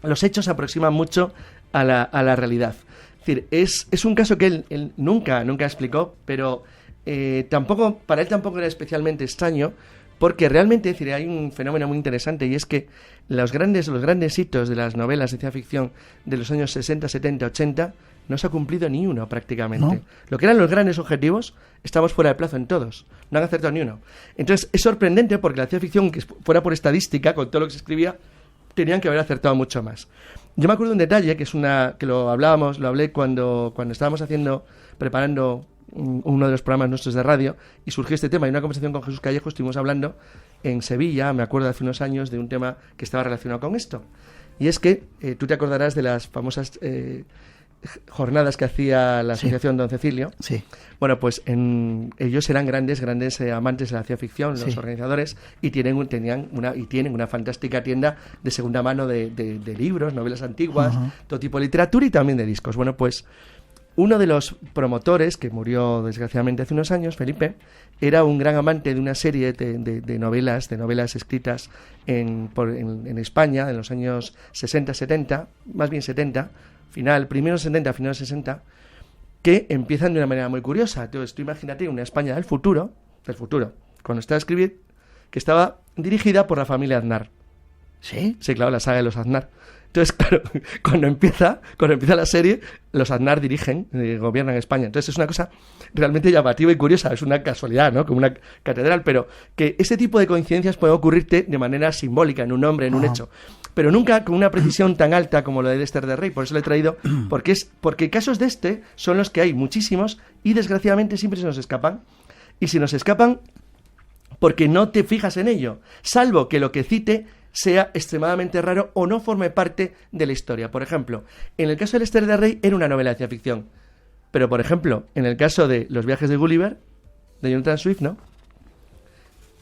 los hechos se aproximan mucho a la realidad. Es decir, es un caso que él nunca explicó, pero para él tampoco era especialmente extraño, porque realmente, es decir, hay un fenómeno muy interesante, y es que los grandes hitos de las novelas de ciencia ficción de los años 60, 70, 80 no se ha cumplido ni uno prácticamente. ¿No? Lo que eran los grandes objetivos, estamos fuera de plazo en todos. No han acertado ni uno. Entonces, es sorprendente porque la ciencia ficción, que fuera por estadística, con todo lo que se escribía, tenían que haber acertado mucho más. Yo me acuerdo de un detalle, que lo hablé cuando estábamos preparando uno de los programas nuestros de radio, y surgió este tema, y una conversación con Jesús Callejo estuvimos hablando en Sevilla, me acuerdo hace unos años, de un tema que estaba relacionado con esto. Y es que tú te acordarás de las famosas jornadas que hacía la Asociación Don Cecilio. Sí. Bueno, pues ellos eran grandes amantes de la ciencia ficción, los organizadores, y tienen una fantástica tienda de segunda mano de libros, novelas antiguas, todo tipo de literatura y también de discos. Bueno, pues uno de los promotores, que murió desgraciadamente hace unos años, Felipe, era un gran amante de una serie de novelas escritas en España en los años 60, 70, más bien 70, primeros 70, finales 60, que empiezan de una manera muy curiosa. Entonces, tú imagínate una España del futuro, cuando estaba a escribir, que estaba dirigida por la familia Aznar. ¿Sí? Sí, claro, la saga de los Aznar. Entonces, claro, cuando empieza la serie, los Aznar gobiernan España. Entonces es una cosa realmente llamativa y curiosa. Es una casualidad, ¿no? Como una catedral, pero que ese tipo de coincidencias puede ocurrirte de manera simbólica, en un nombre, en un hecho. Pero nunca con una precisión tan alta como la de Esther de Rey. Por eso lo he traído, porque casos de este son los que hay muchísimos y desgraciadamente siempre se nos escapan. Y si nos escapan, porque no te fijas en ello, salvo que lo que cite sea extremadamente raro o no forme parte de la historia. Por ejemplo, en el caso de Esther de Rey era una novela de ciencia ficción, pero por ejemplo, en el caso de Los viajes de Gulliver, de Jonathan Swift, ¿no?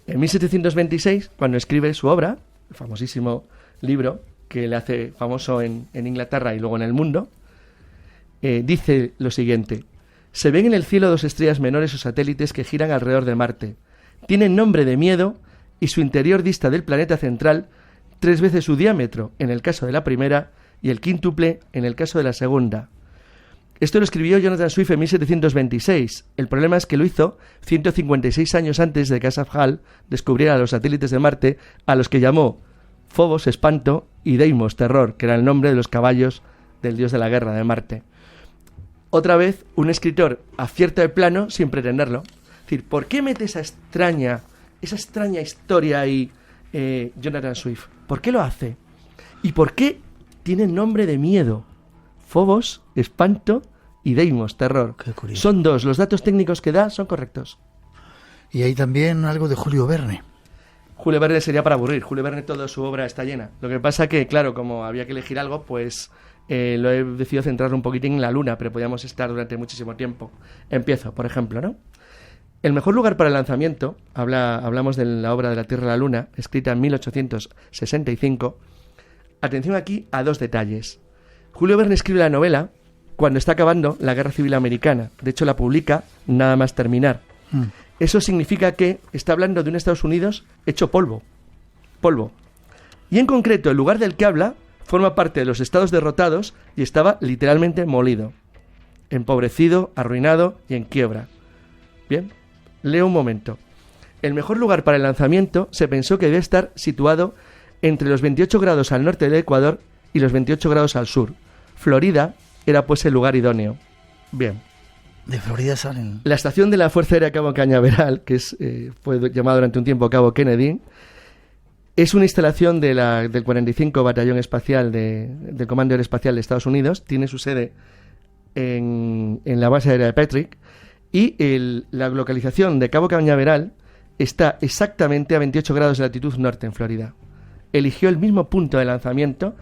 En 1726, cuando escribe su obra, el famosísimo libro que le hace famoso en Inglaterra y luego en el mundo, dice lo siguiente: se ven en el cielo 2 estrellas menores o satélites que giran alrededor de Marte. Tienen nombre de miedo y su interior dista del planeta central 3 veces su diámetro en el caso de la primera y el quíntuple en el caso de la segunda. Esto lo escribió Jonathan Swift en 1726. El problema es que lo hizo 156 años antes de que Asaph Hall descubriera los satélites de Marte, a los que llamó Phobos, espanto, y Deimos, terror, que era el nombre de los caballos del dios de la guerra de Marte. Otra vez, un escritor acierta el plano sin pretenderlo. Es decir, ¿por qué mete esa extraña historia ahí Jonathan Swift? ¿Por qué lo hace? ¿Y por qué tiene nombre de miedo? Phobos, espanto, y Deimos, terror. Qué curioso. Son 2. Los datos técnicos que da son correctos. Y hay también algo de Julio Verne. Julio Verne sería para aburrir. Julio Verne, toda su obra está llena. Lo que pasa que, claro, como había que elegir algo, pues lo he decidido centrar un poquitín en la Luna, pero podíamos estar durante muchísimo tiempo. Empiezo, por ejemplo, ¿no? El mejor lugar para el lanzamiento, hablamos de la obra de la Tierra y la Luna, escrita en 1865. Atención aquí a 2 detalles. Julio Verne escribe la novela cuando está acabando la Guerra Civil Americana. De hecho, la publica nada más terminar. Eso significa que está hablando de un Estados Unidos hecho polvo. Y en concreto, el lugar del que habla forma parte de los estados derrotados y estaba literalmente molido, empobrecido, arruinado y en quiebra. Bien, leo un momento. El mejor lugar para el lanzamiento se pensó que debía estar situado entre los 28 grados al norte del Ecuador y los 28 grados al sur. Florida era pues el lugar idóneo. Bien. De Florida salen. La estación de la Fuerza Aérea Cabo Cañaveral, que fue llamada durante un tiempo Cabo Kennedy, es una instalación del 45 Batallón Espacial del Comando Aeroespacial de Estados Unidos. Tiene su sede en la base aérea de Patrick. Y la localización de Cabo Cañaveral está exactamente a 28 grados de latitud norte en Florida. Eligió el mismo punto de lanzamiento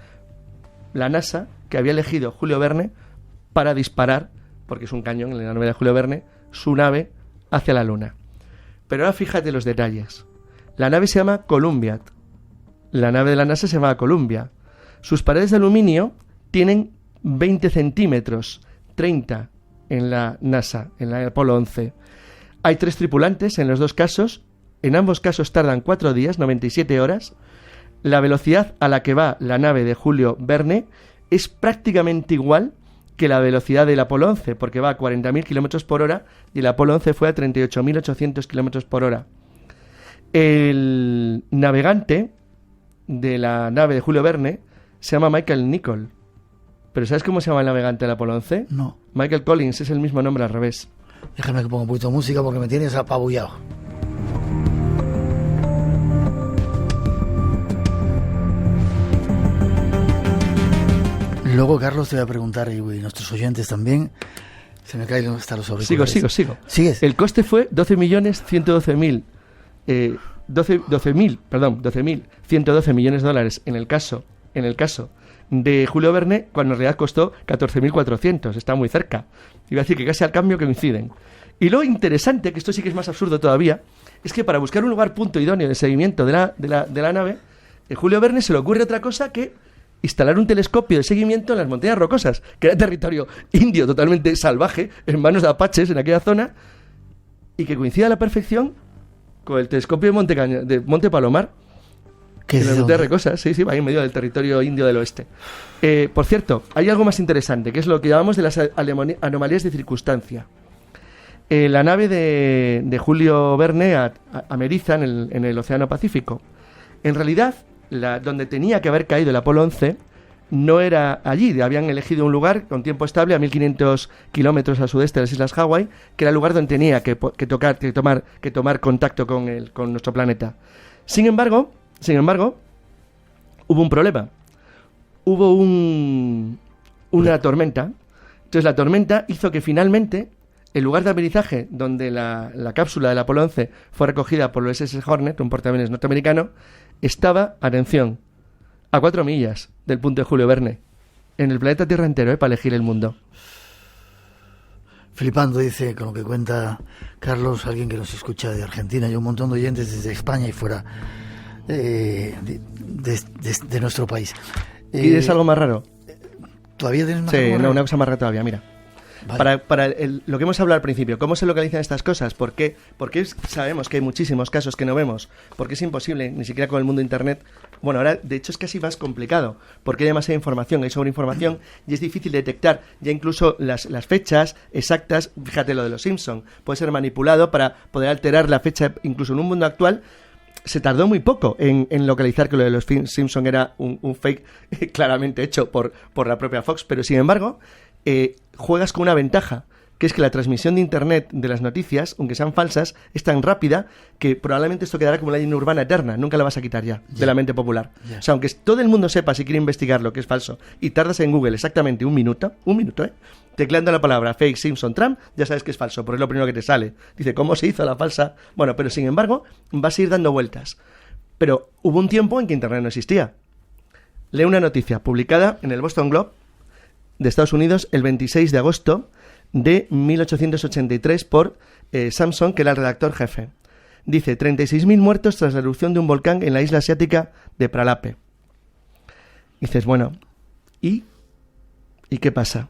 la NASA que había elegido Julio Verne para disparar, porque es un cañón en la novela de Julio Verne, su nave hacia la Luna. Pero ahora fíjate los detalles. La nave se llama Columbia. La nave de la NASA se llama Columbia. Sus paredes de aluminio tienen 20 centímetros, 30 en la NASA, en la Apolo 11. Hay 3 tripulantes en los 2 casos. En ambos casos tardan 4 días, 97 horas. La velocidad a la que va la nave de Julio Verne es prácticamente igual que la velocidad del Apolo 11, porque va a 40.000 kilómetros por hora y el Apolo 11 fue a 38.800 kilómetros por hora. El navegante de la nave de Julio Verne se llama Michael Nicholl, ¿Pero sabes cómo se llama el navegante del Apolo 11? No. Michael Collins, es el mismo nombre al revés. Déjame que ponga un poquito de música porque me tienes apabullado. Luego, Carlos, te voy a preguntar, y nuestros oyentes también, se me caen hasta los auriculares. Sigo. ¿Sigues? El coste fue 12.112 millones de dólares en el caso de Julio Verne, cuando en realidad costó 14.400, está muy cerca. Iba a decir que casi al cambio que coinciden. Y lo interesante, que esto sí que es más absurdo todavía, es que para buscar un lugar punto idóneo de seguimiento de la nave, Julio Verne se le ocurre otra cosa que instalar un telescopio de seguimiento en las montañas rocosas, que era territorio indio totalmente salvaje, en manos de apaches en aquella zona, y que coincide a la perfección con el telescopio de Monte Palomar, ¿Qué en es las de montañas dónde? rocosas, sí, va ahí en medio del territorio indio del oeste. Por cierto, hay algo más interesante, que es lo que llamamos de las anomalías de circunstancia. La nave de Julio Verne ameriza en el Océano Pacífico. En realidad, donde tenía que haber caído el Apolo 11 no era allí. Habían elegido un lugar con tiempo estable a 1.500 kilómetros al sudeste de las Islas Hawái, que era el lugar donde tenía que tomar contacto con nuestro planeta. Sin embargo, hubo un problema. Hubo una tormenta. Entonces la tormenta hizo que finalmente el lugar de amerizaje donde la cápsula del Apolo 11 fue recogida por los SS Hornet, un portaaviones norteamericano, estaba, atención, a 4 millas del punto de Julio Verne. En el planeta Tierra entero, para elegir el mundo. Flipando, dice, con lo que cuenta Carlos, alguien que nos escucha de Argentina y un montón de oyentes desde España y fuera de nuestro país. ¿Y es algo más raro? ¿Todavía tienes más? Sí, no, una cosa más rara todavía, mira. Vale. Para lo que hemos hablado al principio, ¿cómo se localizan estas cosas? ¿Por qué sabemos que hay muchísimos casos que no vemos? Porque es imposible, ni siquiera con el mundo de Internet. Bueno, ahora de hecho es casi más complicado, porque hay demasiada información, hay sobreinformación y es difícil detectar ya incluso las fechas exactas. Fíjate lo de los Simpson, puede ser manipulado para poder alterar la fecha, incluso en un mundo actual. Se tardó muy poco en localizar que lo de los Simpson era un fake claramente hecho por la propia Fox, pero sin embargo juegas con una ventaja, que es que la transmisión de Internet de las noticias, aunque sean falsas, es tan rápida que probablemente esto quedará como una leyenda urbana eterna, nunca la vas a quitar ya de la mente popular. O sea, aunque todo el mundo sepa si quiere investigar lo que es falso y tardas en Google exactamente un minuto, tecleando la palabra fake Simpson Trump, ya sabes que es falso, porque es lo primero que te sale. Dice, ¿cómo se hizo la falsa? Bueno, pero sin embargo, vas a ir dando vueltas. Pero hubo un tiempo en que Internet no existía. Lee una noticia publicada en el Boston Globe de Estados Unidos el 26 de agosto de 1883 por Samson, que era el redactor jefe. Dice, 36.000 muertos tras la erupción de un volcán en la isla asiática de Pralape. Dices, bueno, ¿y qué pasa?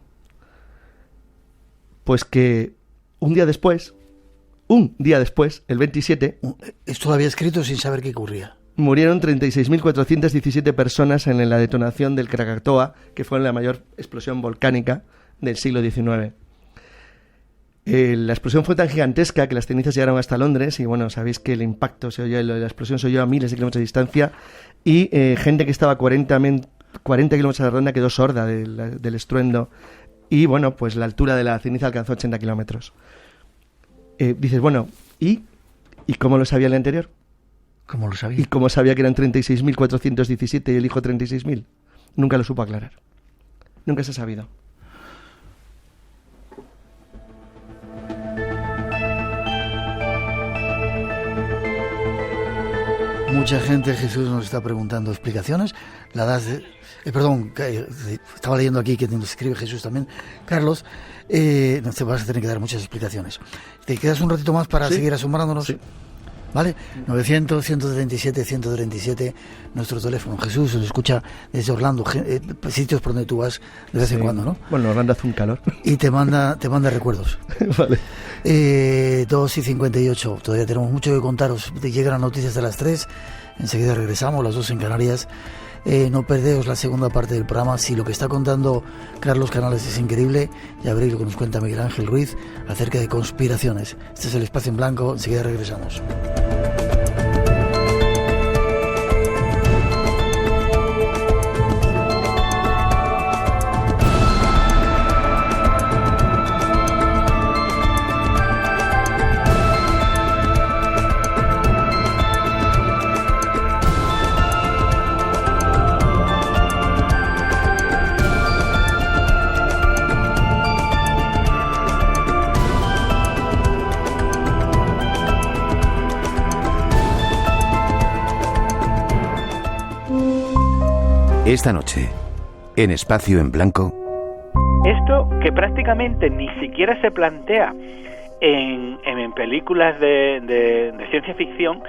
Pues que un día después, el 27... Esto lo había escrito sin saber qué ocurría. Murieron 36.417 personas en la detonación del Krakatoa, que fue la mayor explosión volcánica del siglo XIX. La explosión fue tan gigantesca que las cenizas llegaron hasta Londres y, bueno, sabéis que el impacto la explosión se oyó a miles de kilómetros de distancia y gente que estaba a 40 kilómetros a la redonda quedó sorda del estruendo y, bueno, pues la altura de la ceniza alcanzó 80 kilómetros. Dices, bueno, ¿y cómo lo sabía el anterior? ¿Cómo lo sabía? ¿Y cómo sabía que eran 36.417 y el hijo 36.000? Nunca lo supo aclarar. Nunca se ha sabido. Mucha gente, Jesús, nos está preguntando explicaciones. La das de... estaba leyendo aquí que nos escribe Jesús también. Carlos, no te vas a tener que dar muchas explicaciones. ¿Te quedas un ratito más para seguir asombrándonos? Sí. ¿Vale? 900-137-137, nuestro teléfono. Jesús se lo escucha desde Orlando, sitios por donde tú vas de vez en cuando, ¿no? Bueno, Orlando hace un calor. Y te manda recuerdos. Vale. 2:58, todavía tenemos mucho que contaros. Llegan las noticias de las 3, enseguida regresamos, las 2 en Canarias. No perdeos la segunda parte del programa. Si lo que está contando Carlos Canales es increíble, ya veréis lo que nos cuenta Miguel Ángel Ruiz acerca de conspiraciones. Este es el Espacio en Blanco, enseguida regresamos. Esta noche, en Espacio en Blanco. Esto que prácticamente ni siquiera se plantea en películas de ciencia ficción,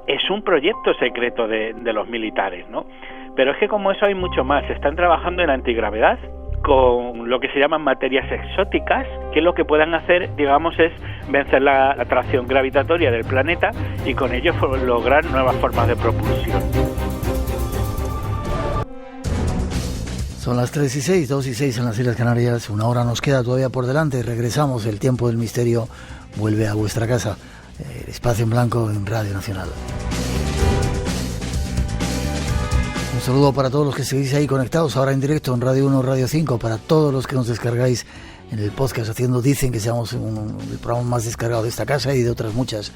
es un proyecto secreto de los militares, ¿no? Pero es que como eso hay mucho más. Están trabajando en antigravedad con lo que se llaman materias exóticas, que lo que puedan hacer, digamos, es vencer la atracción gravitatoria del planeta y con ello lograr nuevas formas de propulsión. Son las 3:06, 2:06 en las Islas Canarias. Una hora nos queda todavía por delante. Regresamos. El tiempo del misterio vuelve a vuestra casa. El Espacio en Blanco en Radio Nacional. Un saludo para todos los que seguís ahí conectados ahora en directo en Radio 1, Radio 5. Para todos los que nos descargáis en el podcast haciendo Dicen, que seamos el programa más descargado de esta casa y de otras muchas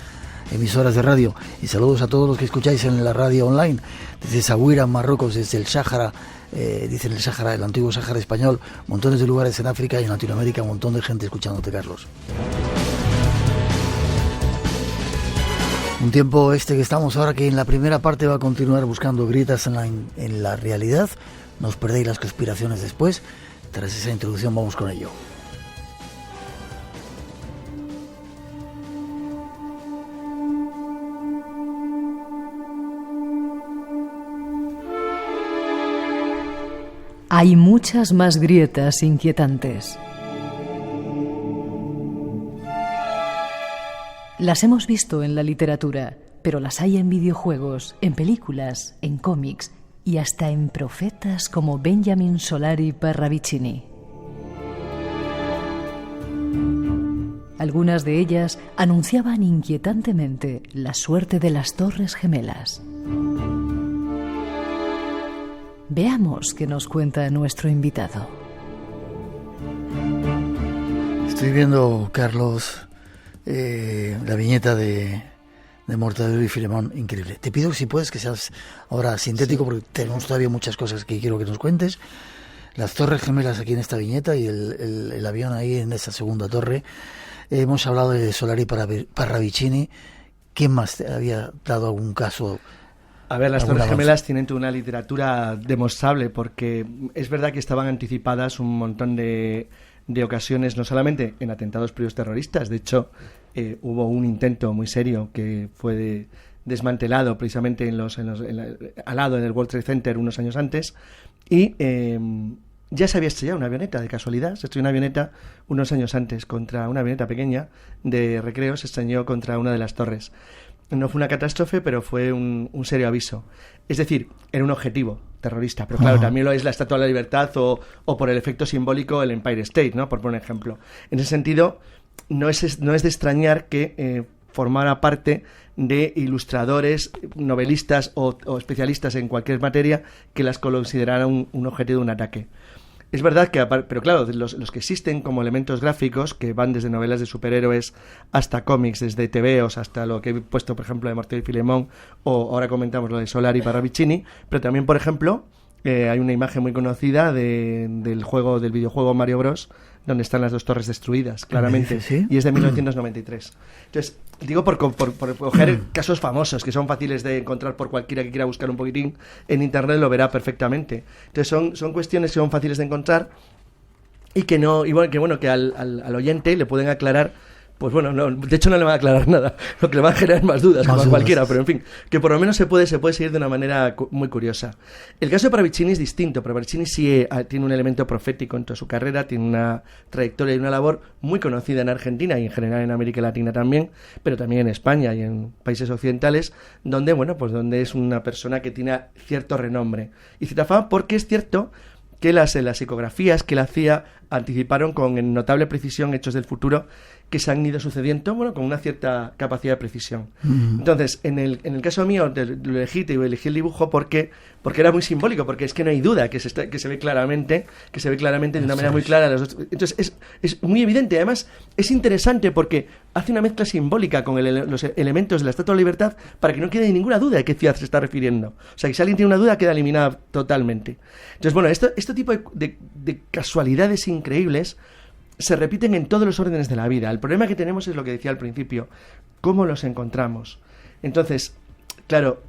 emisoras de radio. Y saludos a todos los que escucháis en la radio online desde Zahuira, Marruecos, desde el Sáhara, dicen el Sáhara, el antiguo Sáhara español, montones de lugares en África y en Latinoamérica, un montón de gente escuchándote, Carlos. Un tiempo que estamos ahora, que en la primera parte va a continuar buscando grietas en la realidad. No os perdéis las conspiraciones después. Tras esa introducción vamos con ello. Hay muchas más grietas inquietantes. Las hemos visto en la literatura, pero las hay en videojuegos, en películas, en cómics y hasta en profetas como Benjamin Solari Parravicini. Algunas de ellas anunciaban inquietantemente la suerte de las Torres Gemelas. Veamos qué nos cuenta nuestro invitado. Estoy viendo, Carlos, la viñeta de Mortadelo y Filemón, increíble. Te pido, si puedes, que seas ahora sintético, porque tenemos todavía muchas cosas que quiero que nos cuentes. Las Torres Gemelas aquí en esta viñeta y el avión ahí en esa segunda torre. Hemos hablado de Solari Parravicini. ¿Quién más te había dado algún caso? A ver, las Torres Gemelas tienen toda una literatura demostrable, porque es verdad que estaban anticipadas un montón de ocasiones, no solamente en atentados previos terroristas. De hecho, hubo un intento muy serio que fue desmantelado precisamente al lado del World Trade Center unos años antes, y ya se había estrellado una avioneta, de casualidad. Se estrelló una avioneta unos años antes contra una avioneta pequeña de recreo, se estrelló contra una de las torres. No fue una catástrofe, pero fue un serio aviso. Es decir, era un objetivo terrorista, pero claro, también lo es la Estatua de la Libertad o por el efecto simbólico el Empire State, ¿no? Por poner un ejemplo. En ese sentido, no es de extrañar que formara parte de ilustradores, novelistas o especialistas en cualquier materia que las consideraran un objetivo de un ataque. Es verdad que, pero claro, los que existen como elementos gráficos, que van desde novelas de superhéroes hasta cómics, desde tebeos hasta lo que he puesto, por ejemplo, de Mortadelo y Filemón, o ahora comentamos lo de Solari Parravicini, pero también, por ejemplo, hay una imagen muy conocida del videojuego Mario Bros, donde están las dos torres destruidas, claramente, ¿sí? Y es de 1993. Entonces, digo por coger casos famosos que son fáciles de encontrar por cualquiera que quiera buscar un poquitín en internet, lo verá perfectamente. Entonces son cuestiones que son fáciles de encontrar y que al oyente le pueden aclarar. Pues bueno, no, de hecho no le van a aclarar nada, lo que le va a generar más dudas, como a cualquiera, pero en fin, que por lo menos se puede seguir de una manera muy curiosa. El caso de Parravicini es distinto. Parravicini sí tiene un elemento profético en toda su carrera, tiene una trayectoria y una labor muy conocida en Argentina y en general en América Latina también, pero también en España y en países occidentales, donde es una persona que tiene cierto renombre y cierta fama, porque es cierto que las psicografías que él hacía anticiparon con notable precisión hechos del futuro que se han ido sucediendo, con una cierta capacidad de precisión. Entonces, en el caso mío, lo elegí el dibujo porque era muy simbólico, porque es que no hay duda que se ve claramente de una manera muy clara. Entonces, es muy evidente. Además, es interesante porque hace una mezcla simbólica con los elementos de la Estatua de la Libertad para que no quede ninguna duda de qué ciudad se está refiriendo. O sea, que si alguien tiene una duda, queda eliminada totalmente. Entonces, este tipo de casualidades increíbles se repiten en todos los órdenes de la vida. El problema que tenemos es lo que decía al principio, cómo los encontramos. Entonces, claro,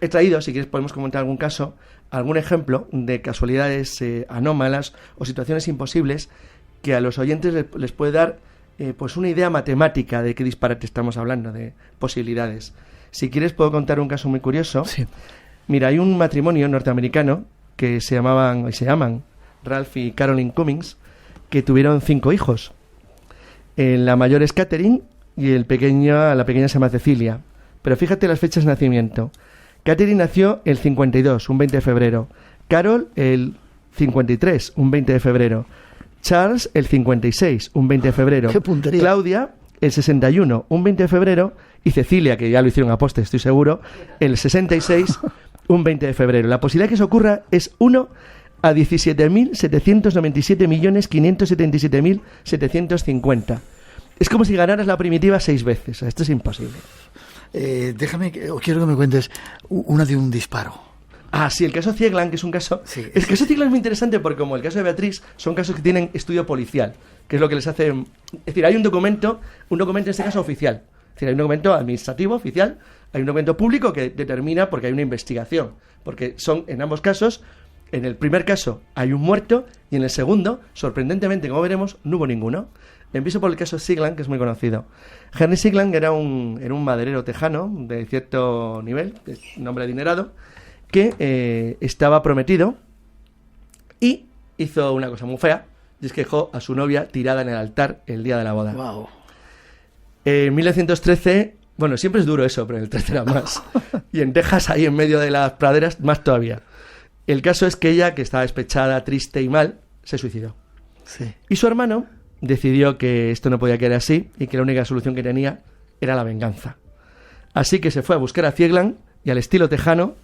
he traído, si quieres podemos comentar algún caso, algún ejemplo de casualidades anómalas o situaciones imposibles que a los oyentes les puede dar pues una idea matemática de qué disparate estamos hablando, de posibilidades. Si quieres puedo contar un caso muy curioso. Sí. Mira, hay un matrimonio norteamericano que se llaman Ralph y Caroline Cummings, que tuvieron 5 hijos. La mayor es Catherine y la pequeña se llama Cecilia. Pero fíjate las fechas de nacimiento. Catherine nació el 52, un 20 de febrero. Carol el 53, un 20 de febrero. Charles el 56, un 20 de febrero. ¡Qué puntería! Claudia el 61, un 20 de febrero. Y Cecilia, que ya lo hicieron a poste, estoy seguro, el 66, un 20 de febrero. La posibilidad que eso ocurra es 1 a 17.797.577.750. Es como si ganaras la primitiva 6 veces. Esto es imposible. Quiero que me cuentes una de un disparo. Ah, sí, el caso Ziegler, que es un caso... Sí. El caso Ziegler es muy interesante porque, como el caso de Beatriz, son casos que tienen estudio policial, que es lo que les hace... Es decir, hay un documento en este caso oficial. Es decir, hay un documento administrativo oficial, hay un documento público que determina porque hay una investigación. Porque son, en ambos casos, en el primer caso hay un muerto y en el segundo, sorprendentemente, como veremos, no hubo ninguno. Empiezo por el caso Ziegler, que es muy conocido. Henry Ziegler era un maderero tejano de cierto nivel, un hombre adinerado, que estaba prometido y hizo una cosa muy fea, y es que dejó a su novia tirada en el altar el día de la boda. Wow. En 1913, bueno, siempre es duro eso, pero en el 13 era más. Y en Texas, ahí en medio de las praderas, más todavía. El caso es que ella, que estaba despechada, triste y mal, se suicidó. Sí. Y su hermano decidió que esto no podía quedar así y que la única solución que tenía era la venganza. Así que se fue a buscar a Ziegler y, al estilo tejano,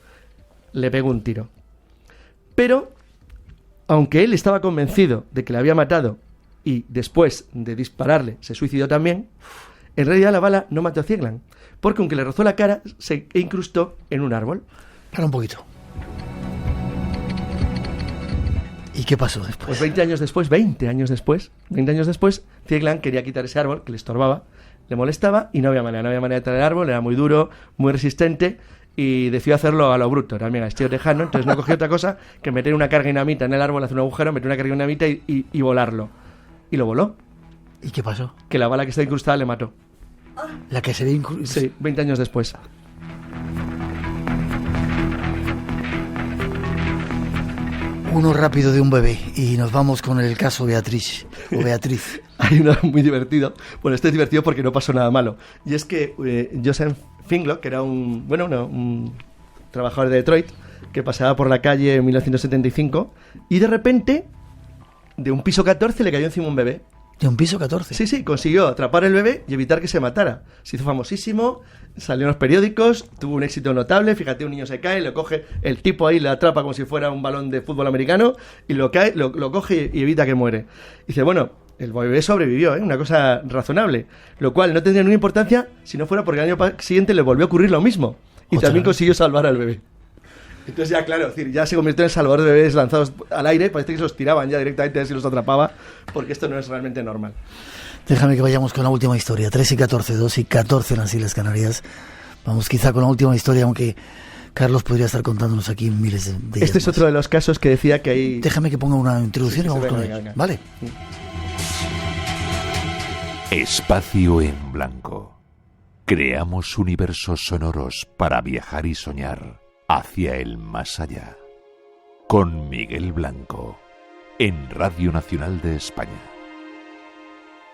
le pegó un tiro. Pero, aunque él estaba convencido de que la había matado y después de dispararle se suicidó también, en realidad la bala no mató a Ziegler, porque aunque le rozó la cara, se incrustó en un árbol. Para un poquito. ¿Y qué pasó después? Pues 20 años después, Ziegler quería quitar ese árbol que le estorbaba, le molestaba y no había manera de traer el árbol, era muy duro, muy resistente y decidió hacerlo a lo bruto, también al estilo tejano. Entonces no cogió otra cosa que meter una carga dinamita en el árbol, hacer un agujero, meter una carga dinamita y volarlo. Y lo voló. ¿Y qué pasó? Que la bala que estaba incrustada le mató. La que se ve incrustada. Sí, 20 años después. Uno rápido de un bebé y nos vamos con el caso Beatriz. Hay uno muy divertido. Bueno, este es divertido porque no pasó nada malo. Y es que Joseph Finglock, que era un trabajador de Detroit, que paseaba por la calle en 1975 y de repente, de un piso 14 le cayó encima un bebé. ¿De un piso 14? Sí, consiguió atrapar el bebé y evitar que se matara. Se hizo famosísimo, salió en los periódicos, tuvo un éxito notable. Fíjate, un niño se cae, lo coge, el tipo ahí le atrapa como si fuera un balón de fútbol americano y lo coge y evita que muere. Y dice, bueno, el bebé sobrevivió, una cosa razonable, lo cual no tendría ninguna importancia si no fuera porque el año siguiente le volvió a ocurrir lo mismo y también consiguió salvar al bebé. Entonces ya, claro, es decir, ya se convirtió en el salvador de bebés lanzados al aire. Parece que se los tiraban ya directamente a ver si los atrapaba, porque esto no es realmente normal. Déjame que vayamos con la última historia. 3 y 14, 2 y 14 en las Islas Canarias. Vamos quizá con la última historia, aunque Carlos podría estar contándonos aquí miles de ellas. Este es otro de los casos que decía que hay... Déjame que ponga una introducción y vamos con él. Vale. Espacio en blanco. Creamos universos sonoros para viajar y soñar hacia el más allá. Con Miguel Blanco, en Radio Nacional de España.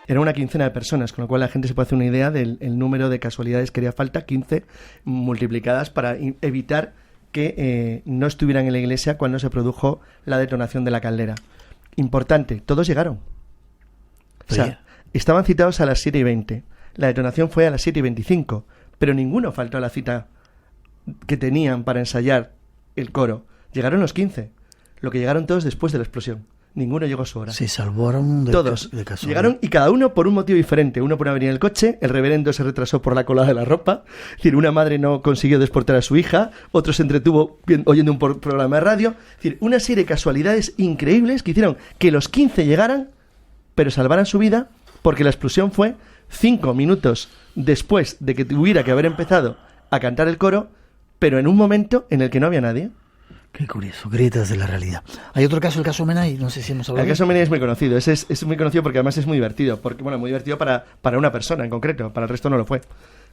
Era una quincena de personas, con lo cual la gente se puede hacer una idea del número de casualidades que haría falta, 15 multiplicadas, para evitar que no estuvieran en la iglesia cuando se produjo la detonación de la caldera. Importante, todos llegaron. O sea, estaban citados a las 7:20. La detonación fue a las 7:25, pero ninguno faltó a la cita que tenían para ensayar el coro. Llegaron los 15, lo que llegaron todos después de la explosión. Ninguno llegó a su hora. Se salvaron todos. De casualidad. Llegaron, y cada uno por un motivo diferente. Uno por venir en el coche, el reverendo se retrasó por la colada de la ropa, es decir, una madre no consiguió desportar a su hija, otro se entretuvo oyendo un programa de radio. Es decir, una serie de casualidades increíbles que hicieron que los 15 llegaran, pero salvaran su vida, porque la explosión fue 5 minutos después de que tuviera que haber empezado a cantar el coro, pero en un momento en el que no había nadie. Qué curioso, grietas de la realidad. Hay otro caso, el caso Menai, no sé si hemos hablado. El caso Menai es muy conocido, es muy conocido porque además es muy divertido, muy divertido para una persona en concreto, para el resto no lo fue.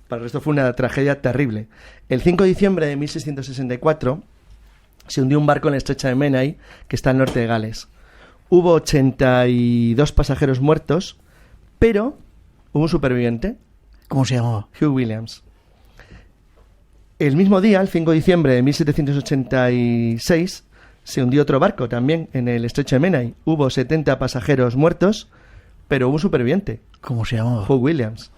Para el resto fue una tragedia terrible. El 5 de diciembre de 1664 se hundió un barco en la estrecha de Menai, que está al norte de Gales. Hubo 82 pasajeros muertos, pero hubo un superviviente. ¿Cómo se llamaba? Hugh Williams. El mismo día, el 5 de diciembre de 1786, se hundió otro barco también en el estrecho de Menai. Hubo 70 pasajeros muertos, pero hubo un superviviente. ¿Cómo se llamaba? Hugh Williams.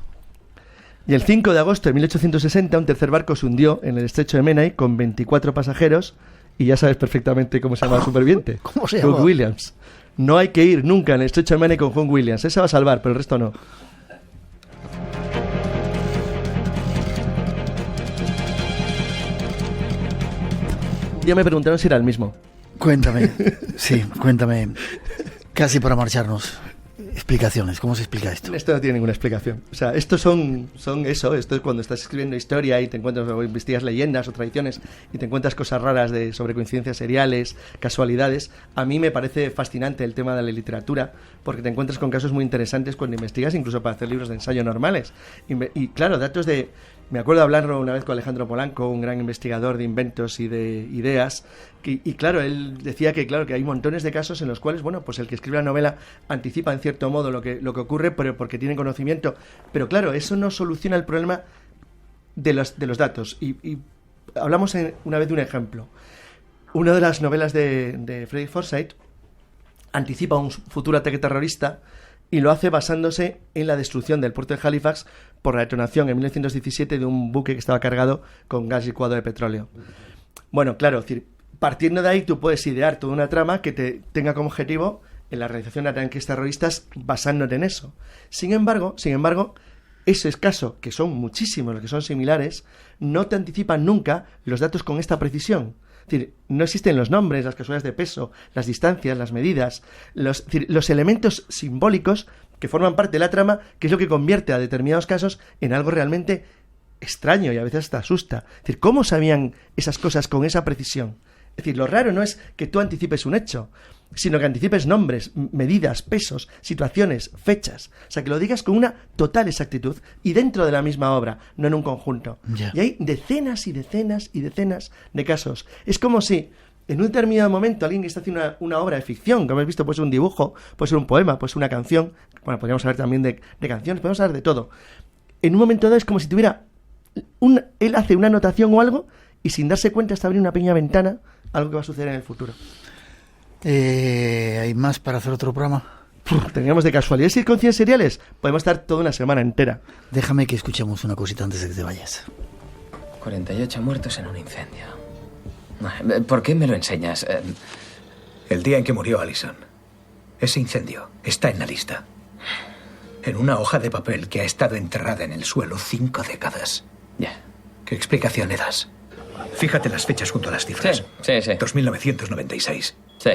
Y el 5 de agosto de 1860 un tercer barco se hundió en el estrecho de Menai con 24 pasajeros y ya sabes perfectamente cómo se llama el superviviente. ¿Cómo se llama? Hugh Williams. No hay que ir nunca en el estrecho de Menai con Hugh Williams. Ese va a salvar, pero el resto no. Ya me preguntaron si era el mismo. Cuéntame, sí, cuéntame. Casi para marcharnos. Explicaciones, ¿cómo se explica esto? Esto no tiene ninguna explicación. O sea, estos son eso. Esto es cuando estás escribiendo historia y te encuentras o investigas leyendas o tradiciones y te encuentras cosas raras sobre coincidencias seriales, casualidades. A mí me parece fascinante el tema de la literatura porque te encuentras con casos muy interesantes cuando investigas, incluso para hacer libros de ensayo normales. Y claro, datos de... Me acuerdo de hablarlo una vez con Alejandro Polanco, un gran investigador de inventos y de ideas, y claro, él decía que hay montones de casos en los cuales, pues el que escribe la novela anticipa en cierto modo lo que ocurre, pero porque tiene conocimiento. Pero claro, eso no soluciona el problema de los datos. Y hablamos una vez de un ejemplo. Una de las novelas de Frederick Forsyth anticipa un futuro ataque terrorista y lo hace basándose en la destrucción del puerto de Halifax por la detonación en 1917 de un buque que estaba cargado con gas licuado de petróleo. Bueno, claro, es decir, partiendo de ahí tú puedes idear toda una trama que te tenga como objetivo en la realización de ataques terroristas basándote en eso. Sin embargo, ese caso, que son muchísimos los que son similares, no te anticipan nunca los datos con esta precisión. Es decir, no existen los nombres, las casualidades de peso, las distancias, las medidas, los elementos simbólicos que forman parte de la trama, que es lo que convierte a determinados casos en algo realmente extraño y a veces hasta asusta. Es decir, ¿cómo sabían esas cosas con esa precisión? Es decir, lo raro no es que tú anticipes un hecho, sino que anticipes nombres, medidas, pesos, situaciones, fechas. O sea, que lo digas con una total exactitud y dentro de la misma obra, no en un conjunto. Yeah. Y hay decenas y decenas y decenas de casos. Es como si en un determinado momento alguien que está haciendo una obra de ficción, como habéis visto, puede ser un dibujo, puede ser un poema, puede ser una canción, bueno, podríamos hablar también de canciones, podemos hablar de todo. En un momento dado es como si tuviera él hace una anotación o algo y sin darse cuenta está abriendo una pequeña ventana, algo que va a suceder en el futuro. ¿Hay más para hacer otro programa? Tendríamos de casualidades y coincidencias seriales. Podemos estar toda una semana entera. Déjame que escuchemos una cosita antes de que te vayas. 48 muertos en un incendio. ¿Por qué me lo enseñas? El día en que murió Alison. Ese incendio está en la lista. En una hoja de papel que ha estado enterrada en el suelo 5 décadas. Ya. ¿Qué explicación le das? Fíjate las fechas junto a las cifras. Sí. 2996. Sí.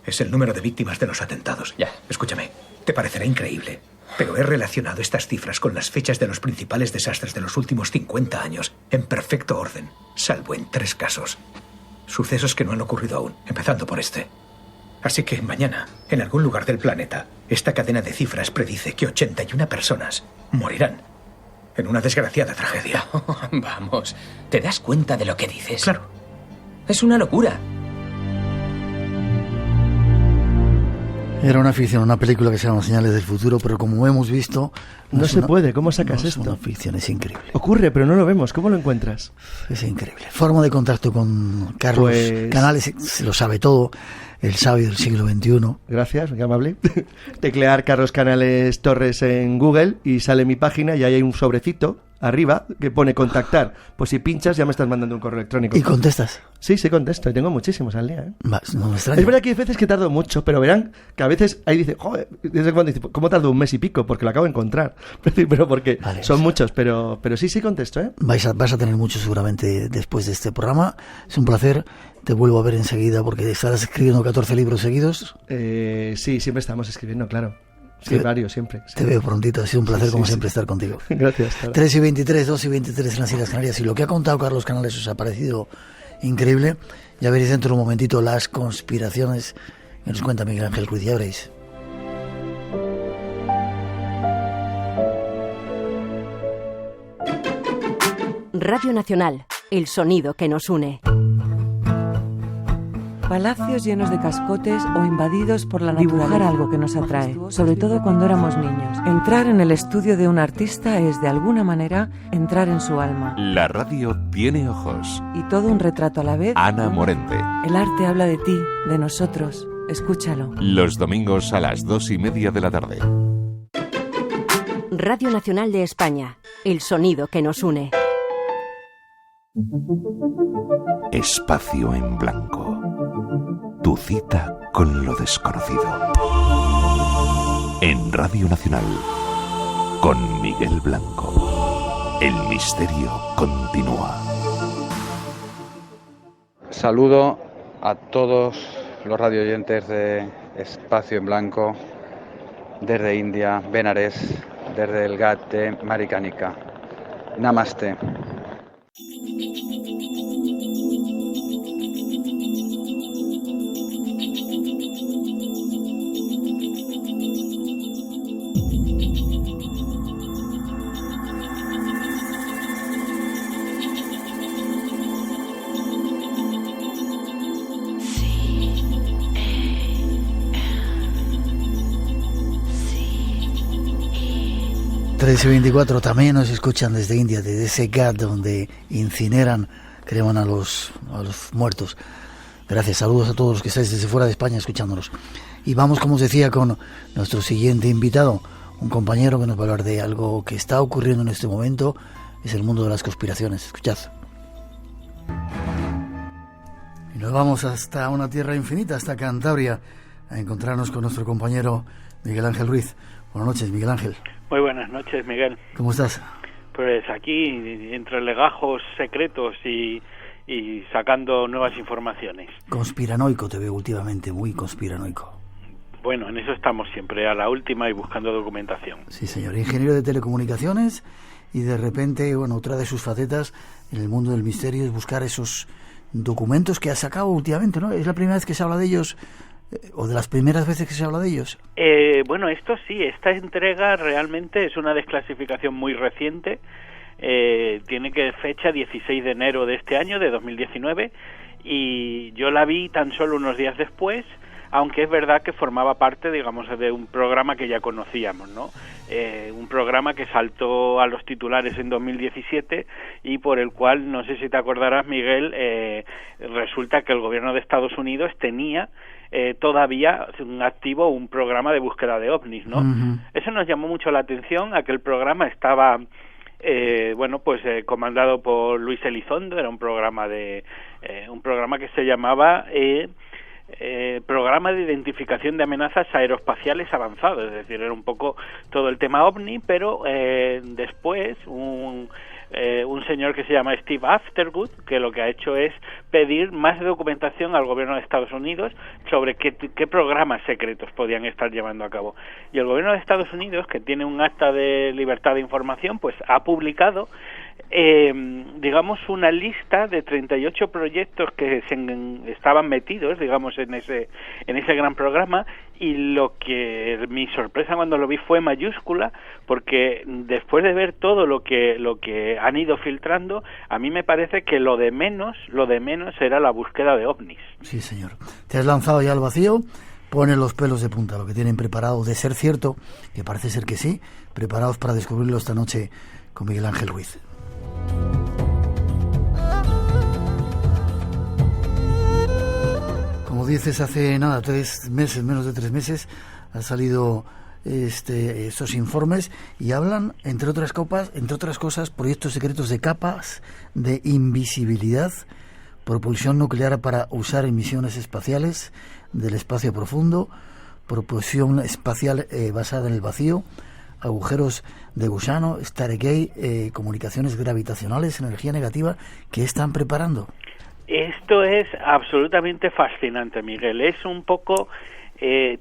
Es el número de víctimas de los atentados. Ya. Escúchame, te parecerá increíble, pero he relacionado estas cifras con las fechas de los principales desastres de los últimos 50 años, en perfecto orden, salvo en 3 casos. Sucesos que no han ocurrido aún, empezando por este. Así que mañana, en algún lugar del planeta, esta cadena de cifras predice que 81 personas morirán en una desgraciada tragedia. Vamos, ¿te das cuenta de lo que dices? Claro. Es una locura. Era una ficción, una película que se llama Señales del Futuro, pero como hemos visto... No se puede, ¿cómo sacas esto? Es una ficción, es increíble. Ocurre, pero no lo vemos, ¿cómo lo encuentras? Es increíble. Forma de contacto con Carlos Canales, se lo sabe todo, el sabio del siglo XXI. Gracias, muy amable. Teclear Carlos Canales Torres en Google y sale mi página y ahí hay un sobrecito arriba que pone contactar. Pues si pinchas ya me estás mandando un correo electrónico. ¿Y contestas? Sí, contesto y tengo muchísimos al día. No me extraña. Es verdad que hay veces que tardo mucho, pero verán que a veces ahí dice, joder, desde cuando dice, ¿cómo tardo un mes y pico? Porque lo acabo de encontrar. Pero porque vale, son muchos, pero sí contesto, ¿eh? Vas a tener muchos seguramente después de este programa. Es un placer. Te vuelvo a ver enseguida porque estarás escribiendo 14 libros seguidos. Sí, siempre estamos escribiendo, claro. Sí, varios, siempre. Te veo prontito, ha sido un placer como siempre estar contigo. Gracias. 3:23, 2:23 en las Islas Canarias. Y lo que ha contado Carlos Canales os ha parecido increíble. Ya veréis dentro de un momentito las conspiraciones que nos cuenta Miguel Ángel Ruiz, ya veréis. Radio Nacional, el sonido que nos une. Palacios llenos de cascotes o invadidos por la naturaleza. Dibujar algo que nos atrae, sobre todo cuando éramos niños. Entrar en el estudio de un artista es, de alguna manera, entrar en su alma. La radio tiene ojos. Y todo un retrato a la vez. Ana Morente. El arte habla de ti, de nosotros. Escúchalo. Los domingos a las 2:30 de la tarde. Radio Nacional de España, el sonido que nos une. Espacio en blanco. Tu cita con lo desconocido. En Radio Nacional, con Miguel Blanco. El misterio continúa. Saludo a todos los radioyentes de Espacio en Blanco, desde India, Benares, desde el GAT de Maricanica. Namaste. y 24 también nos escuchan desde India, desde ese GAT donde incineran, creman a los muertos. Gracias, saludos a todos los que estáis desde fuera de España escuchándonos. Y vamos, como os decía, con nuestro siguiente invitado, un compañero que nos va a hablar de algo que está ocurriendo en este momento, es el mundo de las conspiraciones. Escuchad. Y nos vamos hasta una tierra infinita, hasta Cantabria, a encontrarnos con nuestro compañero Miguel Ángel Ruiz. Buenas noches, Miguel Ángel. Muy buenas noches, Miguel. ¿Cómo estás? Pues aquí, entre legajos secretos y sacando nuevas informaciones. Conspiranoico te veo últimamente, muy conspiranoico. Bueno, en eso estamos siempre, a la última y buscando documentación. Sí, señor. Ingeniero de telecomunicaciones y de repente, bueno, otra de sus facetas en el mundo del misterio es buscar esos documentos que ha sacado últimamente, ¿no? ¿Es la primera vez que se habla de ellos o de las primeras veces que se habla de ellos? Bueno, esto sí, esta entrega realmente es una desclasificación muy reciente. Tiene que fecha 16 de enero de este año, de 2019, y yo la vi tan solo unos días después, aunque es verdad que formaba parte, digamos, de un programa que ya conocíamos, ¿no? Un programa que saltó a los titulares en 2017 y por el cual, no sé si te acordarás, Miguel, resulta que el gobierno de Estados Unidos tenía todavía activo un programa de búsqueda de ovnis, ¿no? Uh-huh. Eso nos llamó mucho la atención. Aquel programa estaba comandado por Luis Elizondo. Era un programa que se llamaba Programa de Identificación de Amenazas Aeroespaciales Avanzados, es decir, era un poco todo el tema ovni, pero después un señor que se llama Steve Aftergood, que lo que ha hecho es pedir más documentación al gobierno de Estados Unidos sobre qué programas secretos podían estar llevando a cabo. Y el gobierno de Estados Unidos, que tiene un acta de libertad de información, pues ha publicado digamos una lista de 38 proyectos que estaban metidos, digamos, en ese gran programa, y lo que mi sorpresa cuando lo vi fue mayúscula, porque después de ver todo lo que han ido filtrando, a mí me parece que lo de menos era la búsqueda de ovnis. Sí, señor. Te has lanzado ya al vacío. Ponen los pelos de punta, lo que tienen preparado, de ser cierto, que parece ser que sí, preparados para descubrirlo esta noche con Miguel Ángel Ruiz. Como dices, hace nada, 3 meses, menos de 3 meses, han salido estos informes y hablan, entre otras cosas, proyectos secretos de capas de invisibilidad, propulsión nuclear para usar en misiones espaciales del espacio profundo, propulsión espacial basada en el vacío, agujeros de gusano, Stargate, comunicaciones gravitacionales, energía negativa. ¿Qué están preparando? Esto es absolutamente fascinante, Miguel. Es un poco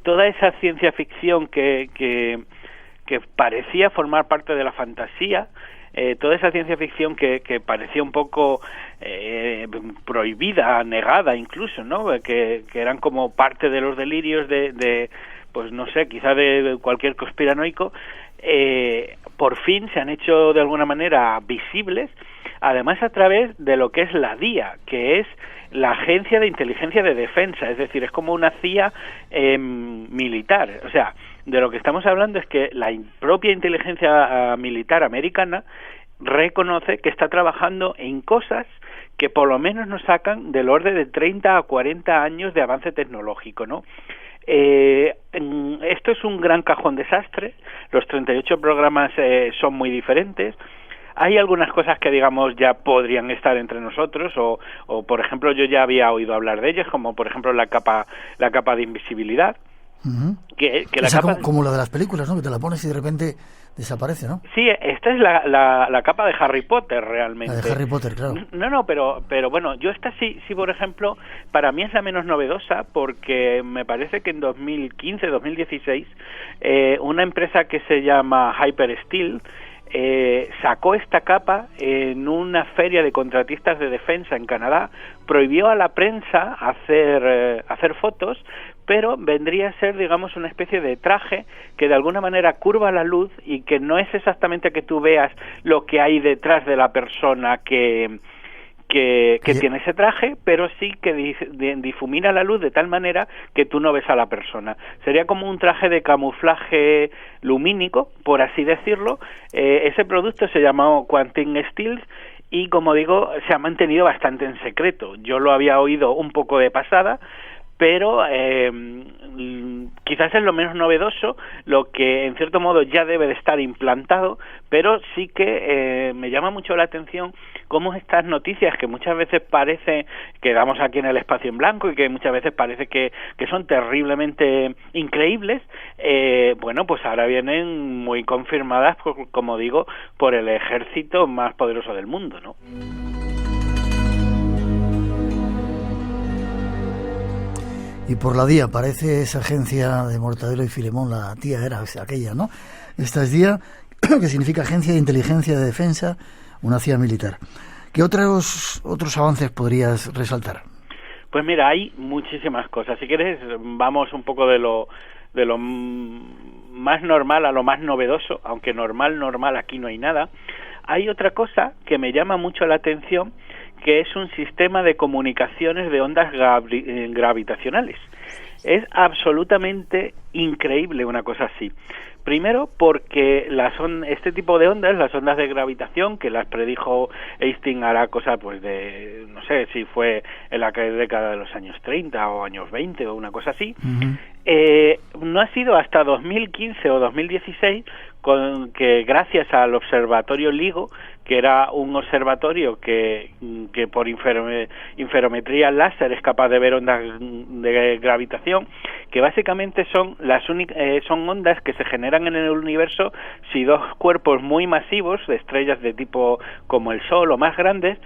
toda esa ciencia ficción que parecía formar parte de la fantasía, toda esa ciencia ficción que parecía un poco prohibida, negada incluso, ¿no? Que eran como parte de los delirios de pues no sé, quizá de cualquier conspiranoico, por fin se han hecho de alguna manera visibles, además a través de lo que es la DIA, que es la Agencia de Inteligencia de Defensa, es decir, es como una CIA militar. O sea, de lo que estamos hablando es que la propia inteligencia militar americana reconoce que está trabajando en cosas que por lo menos nos sacan del orden de 30 a 40 años de avance tecnológico, ¿no? Esto es un gran cajón desastre, los 38 programas son muy diferentes. Hay algunas cosas que, digamos, ya podrían estar entre nosotros, o por ejemplo, yo ya había oído hablar de ellas, como por ejemplo la capa de invisibilidad. Que la capa... como la de las películas, ¿no? Que te la pones y de repente desaparece, ¿no? Sí, esta es la capa de Harry Potter, realmente. La de Harry Potter, claro. No, pero bueno, yo esta sí, por ejemplo, para mí es la menos novedosa, porque me parece que en 2015, 2016, una empresa que se llama Hypersteel sacó esta capa en una feria de contratistas de defensa en Canadá, prohibió a la prensa hacer fotos, pero vendría a ser, digamos, una especie de traje que de alguna manera curva la luz y que no es exactamente que tú veas lo que hay detrás de la persona que tiene ese traje, pero sí que difumina la luz de tal manera que tú no ves a la persona. Sería como un traje de camuflaje lumínico, por así decirlo. Ese producto se llamó Quantum Steel y, como digo, se ha mantenido bastante en secreto. Yo lo había oído un poco de pasada, pero quizás es lo menos novedoso, lo que en cierto modo ya debe de estar implantado, pero sí que me llama mucho la atención cómo estas noticias que muchas veces parece que damos aquí en el Espacio en Blanco y que muchas veces parece que son terriblemente increíbles, bueno, pues ahora vienen muy confirmadas, como digo, por el ejército más poderoso del mundo, ¿no? Y por la DIA, parece esa agencia de Mortadelo y Filemón, la tía era aquella, ¿no? Esta es DIA, que significa Agencia de Inteligencia de Defensa, una CIA militar. ¿Qué otros avances podrías resaltar? Pues mira, hay muchísimas cosas. Si quieres, vamos un poco de lo más normal a lo más novedoso, aunque normal aquí no hay nada. Hay otra cosa que me llama mucho la atención, que es un sistema de comunicaciones de ondas gravitacionales. Es absolutamente increíble una cosa así. Primero porque este tipo de ondas, las ondas de gravitación, que las predijo Einstein hará cosa pues de, no sé si fue en la década de los años 30 o años 20 o una cosa así, no ha sido hasta 2015 o 2016 que gracias al observatorio LIGO, que era un observatorio que por inferometría láser es capaz de ver ondas de gravitación, que básicamente son son ondas que se generan en el universo si dos cuerpos muy masivos de estrellas de tipo como el Sol o más grandes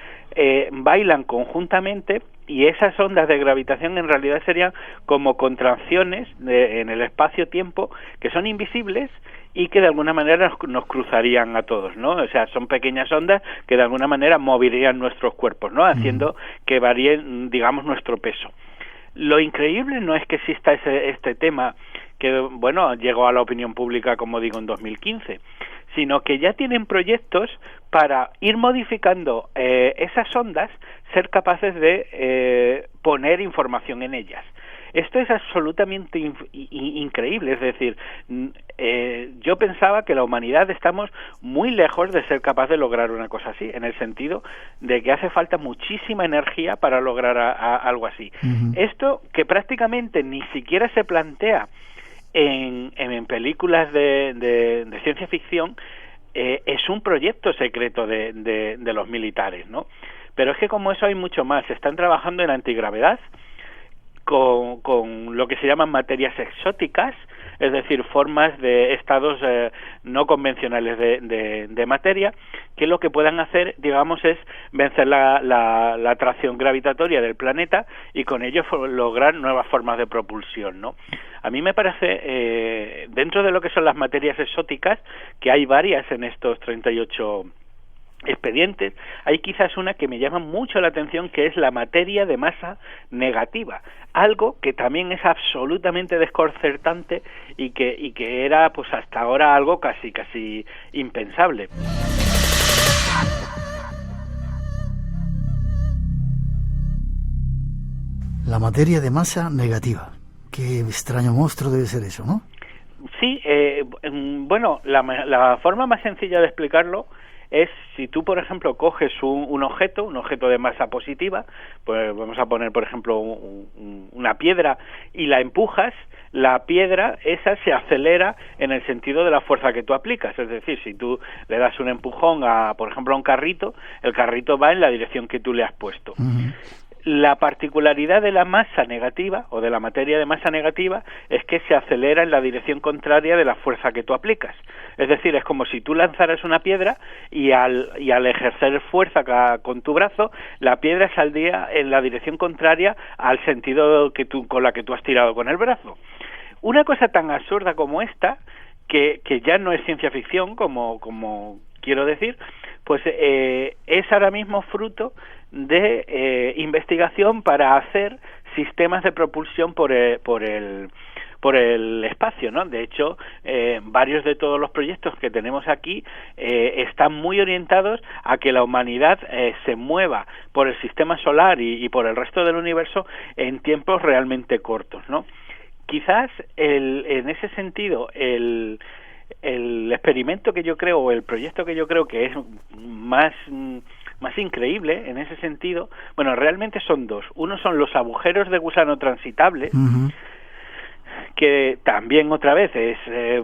bailan conjuntamente, y esas ondas de gravitación en realidad serían como contracciones en el espacio-tiempo que son invisibles y que de alguna manera nos cruzarían a todos, ¿no? O sea, son pequeñas ondas que de alguna manera moverían nuestros cuerpos, ¿no? Haciendo que varíen, digamos, nuestro peso. Lo increíble no es que exista este tema que, bueno, llegó a la opinión pública, como digo, en 2015, sino que ya tienen proyectos para ir modificando esas ondas, ser capaces de poner información en ellas. Esto es absolutamente increíble, es decir, yo pensaba que la humanidad estamos muy lejos de ser capaz de lograr una cosa así, en el sentido de que hace falta muchísima energía para lograr algo así. Esto que prácticamente ni siquiera se plantea en películas de ciencia ficción, es un proyecto secreto de los militares, ¿no? Pero es que como eso hay mucho más. Están trabajando en antigravedad, con lo que se llaman materias exóticas, es decir, formas de estados no convencionales de materia, que lo que puedan hacer, digamos, es vencer la atracción gravitatoria del planeta y con ello lograr nuevas formas de propulsión, ¿no? A mí me parece, dentro de lo que son las materias exóticas, que hay varias en estos 38 expedientes, hay quizás una que me llama mucho la atención, que es la materia de masa negativa, algo que también es absolutamente desconcertante y que era pues hasta ahora algo casi impensable. La materia de masa negativa. Qué extraño monstruo debe ser eso, ¿no? Sí, bueno, la forma más sencilla de explicarlo es si tú, por ejemplo, coges un objeto de masa positiva, pues vamos a poner, por ejemplo, una piedra, y la empujas, la piedra esa se acelera en el sentido de la fuerza que tú aplicas. Es decir, si tú le das un empujón por ejemplo, a un carrito, el carrito va en la dirección que tú le has puesto. Uh-huh. La particularidad de la masa negativa o de la materia de masa negativa es que se acelera en la dirección contraria de la fuerza que tú aplicas. Es decir, es como si tú lanzaras una piedra y al ejercer fuerza con tu brazo, la piedra saldría en la dirección contraria al sentido con la que tú has tirado con el brazo. Una cosa tan absurda como esta, que ya no es ciencia ficción, como quiero decir, pues es ahora mismo fruto de investigación para hacer sistemas de propulsión por el espacio, ¿no? De hecho, varios de todos los proyectos que tenemos aquí están muy orientados a que la humanidad se mueva por el sistema solar y por el resto del universo en tiempos realmente cortos, ¿no? Quizás en ese sentido el experimento que yo creo, o el proyecto que yo creo que es más increíble en ese sentido, bueno, realmente son dos. Uno son los agujeros de gusano transitables, uh-huh, que también otra vez es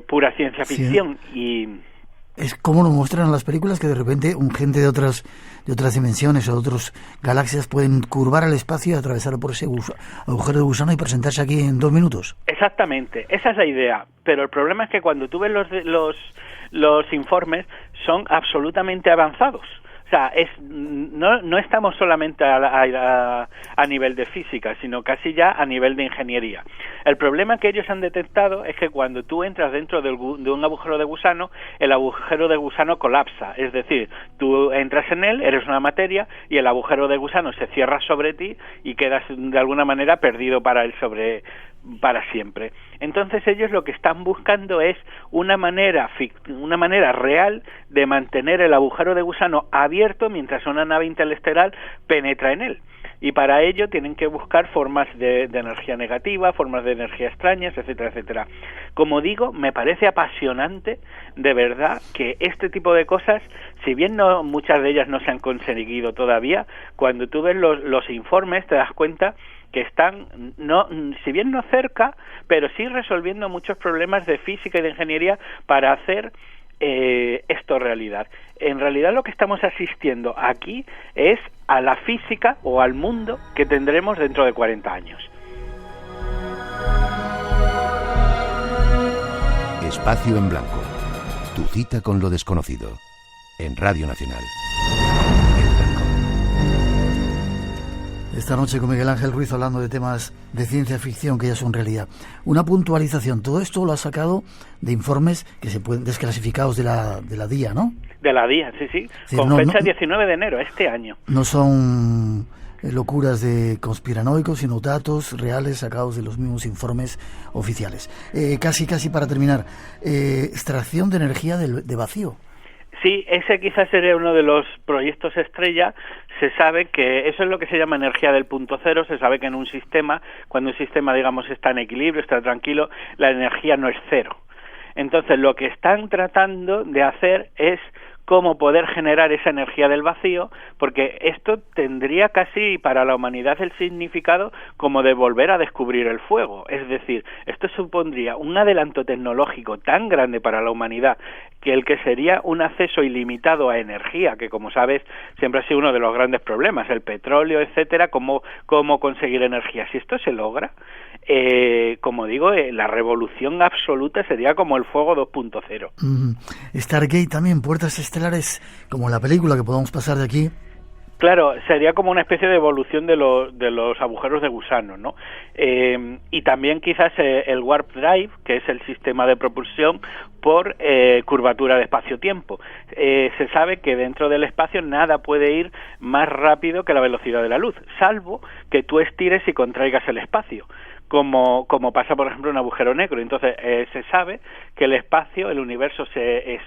pura ciencia ficción, sí. Y es como lo muestran en las películas, que de repente gente de otras dimensiones o de otras galaxias pueden curvar al espacio y atravesar por ese agujero de gusano y presentarse aquí en 2 minutos. Exactamente, esa es la idea. Pero el problema es que cuando tú ves los informes, son absolutamente avanzados. O sea, no estamos solamente a nivel de física, sino casi ya a nivel de ingeniería. El problema que ellos han detectado es que cuando tú entras dentro de un agujero de gusano, el agujero de gusano colapsa. Es decir, tú entras en él, eres una materia, y el agujero de gusano se cierra sobre ti y quedas de alguna manera perdido para siempre. Entonces ellos lo que están buscando es una manera real de mantener el agujero de gusano abierto mientras una nave interestelar penetra en él. Y para ello tienen que buscar formas de energía negativa, formas de energía extrañas, etcétera, etcétera. Como digo, me parece apasionante, de verdad, que este tipo de cosas, si bien muchas de ellas no se han conseguido todavía, cuando tú ves los informes te das cuenta que están, si bien no cerca, pero sí resolviendo muchos problemas de física y de ingeniería para hacer esto realidad. En realidad lo que estamos asistiendo aquí es a la física o al mundo que tendremos dentro de 40 años. Espacio en Blanco. Tu cita con lo desconocido. En Radio Nacional. Esta noche con Miguel Ángel Ruiz hablando de temas de ciencia ficción que ya son realidad. Una puntualización, todo esto lo ha sacado de informes que se pueden desclasificados de la DIA, ¿no? De la DIA, sí, con fecha 19 de enero, este año. No son locuras de conspiranoicos, sino datos reales sacados de los mismos informes oficiales. Casi para terminar, extracción de energía de vacío. Sí, ese quizás sería uno de los proyectos estrella. Se sabe que eso es lo que se llama energía del punto cero. Se sabe que en un sistema, cuando un sistema, digamos, está en equilibrio, está tranquilo, la energía no es cero. Entonces, lo que están tratando de hacer es cómo poder generar esa energía del vacío, porque esto tendría casi para la humanidad el significado como de volver a descubrir el fuego. Es decir, esto supondría un adelanto tecnológico tan grande para la humanidad que el que sería un acceso ilimitado a energía, que como sabes siempre ha sido uno de los grandes problemas, el petróleo, etcétera, cómo conseguir energía. Si esto se logra, como digo, la revolución absoluta sería como el fuego 2.0. Stargate también, puertas estelares, como la película que podamos pasar de aquí Claro, sería como una especie de evolución de los agujeros de gusano, ¿no? Y también quizás el warp drive, que es el sistema de propulsión por curvatura de espacio-tiempo. Se sabe que dentro del espacio nada puede ir más rápido que la velocidad de la luz, salvo que tú estires y contraigas el espacio, como pasa, por ejemplo, en un agujero negro. Entonces, se sabe que el espacio, el universo se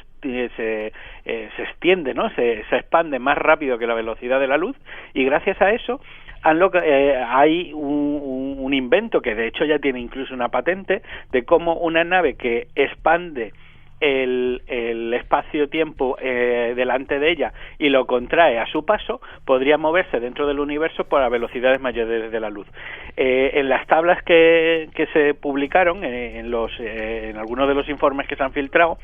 extiende, ¿no? Se expande más rápido que la velocidad de la luz, y gracias a eso hay un invento que de hecho ya tiene incluso una patente de cómo una nave que expande el espacio-tiempo delante de ella y lo contrae a su paso, podría moverse dentro del universo por a velocidades mayores de la luz. En las tablas que se publicaron, en algunos de los informes que se han filtrado,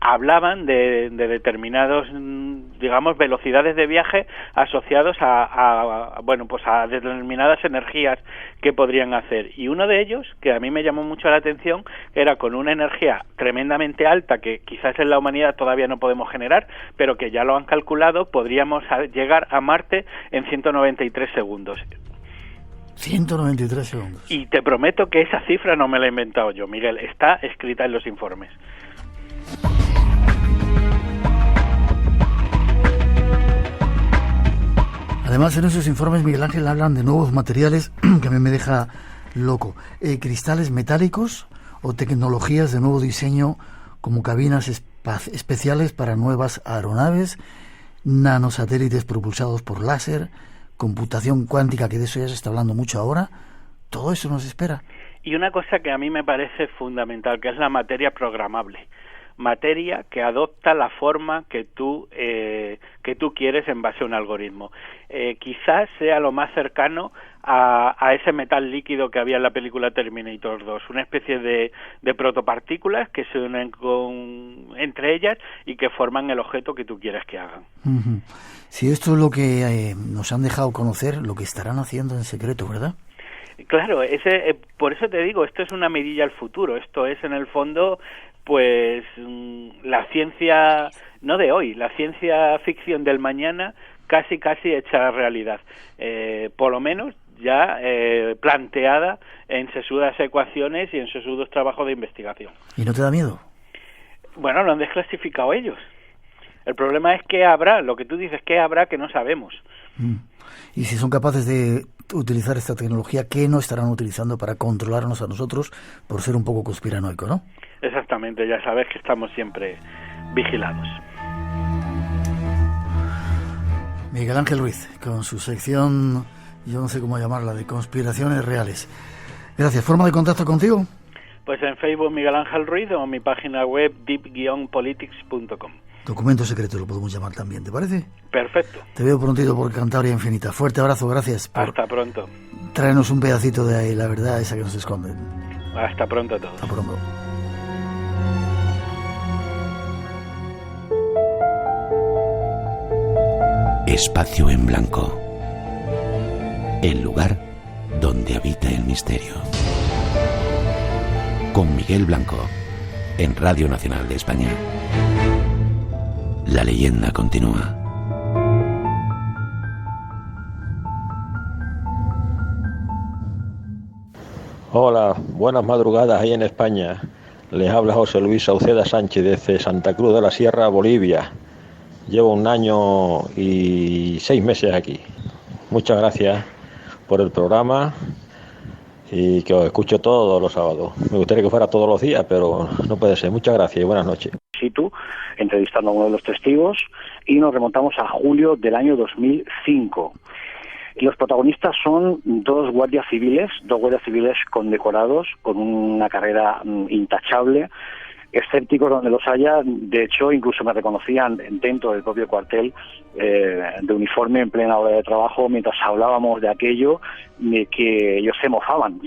hablaban de determinados, digamos, velocidades de viaje asociados a determinadas energías que podrían hacer, y uno de ellos, que a mí me llamó mucho la atención, era con una energía tremendamente alta que quizás en la humanidad todavía no podemos generar, pero que ya lo han calculado, podríamos llegar a Marte en 193 segundos. 193 segundos. Y te prometo que esa cifra no me la he inventado yo, Miguel, está escrita en los informes. Además, en esos informes, Miguel Ángel, hablan de nuevos materiales que a mí me deja loco. Cristales metálicos o tecnologías de nuevo diseño, como cabinas especiales para nuevas aeronaves, nanosatélites propulsados por láser, computación cuántica, que de eso ya se está hablando mucho ahora. Todo eso nos espera. Y una cosa que a mí me parece fundamental, que es la materia programable. Materia que adopta la forma que tú quieres en base a un algoritmo. Quizás sea lo más cercano a ese metal líquido que había en la película Terminator 2, una especie de protopartículas que se unen entre ellas y que forman el objeto que tú quieres que hagan. Uh-huh. Si esto es lo que nos han dejado conocer, lo que estarán haciendo en secreto, ¿verdad? Claro, por eso te digo, esto es una mirilla al futuro. Esto es, en el fondo, pues la ciencia, no de hoy, la ciencia ficción del mañana casi hecha realidad, por lo menos ya planteada en sesudas ecuaciones y en sesudos trabajos de investigación. ¿Y no te da miedo? Bueno, lo han desclasificado ellos. El problema es qué habrá, lo que tú dices, qué habrá que no sabemos. Y si son capaces de utilizar esta tecnología, ¿qué no estarán utilizando para controlarnos a nosotros por ser un poco conspiranoico, no? Exactamente, ya sabes que estamos siempre vigilados. Miguel Ángel Ruiz, con su sección, yo no sé cómo llamarla, de conspiraciones reales. Gracias. ¿Forma de contacto contigo? Pues en Facebook Miguel Ángel Ruiz o en mi página web deep-politics.com. Documento secreto lo podemos llamar también, ¿te parece? Perfecto. Te veo prontito por Cantabria Infinita. Fuerte abrazo, gracias por hasta pronto. Traernos un pedacito de ahí, la verdad esa que nos esconde. Hasta pronto a todos. Hasta pronto. Espacio en Blanco. El lugar donde habita el misterio. Con Miguel Blanco, en Radio Nacional de España. La leyenda continúa. Hola, buenas madrugadas ahí en España. Les habla José Luis Sauceda Sánchez desde Santa Cruz de la Sierra, Bolivia. Llevo 1 año y 6 meses aquí. Muchas gracias por el programa y que os escucho todos los sábados. Me gustaría que fuera todos los días, pero no puede ser. Muchas gracias y buenas noches. Entrevistando a uno de los testigos, y nos remontamos a julio del año 2005. Y los protagonistas son dos guardias civiles condecorados con una carrera intachable, escépticos donde los haya. De hecho, incluso me reconocían dentro del propio cuartel de uniforme en plena hora de trabajo, mientras hablábamos de aquello, de que ellos se mofaban,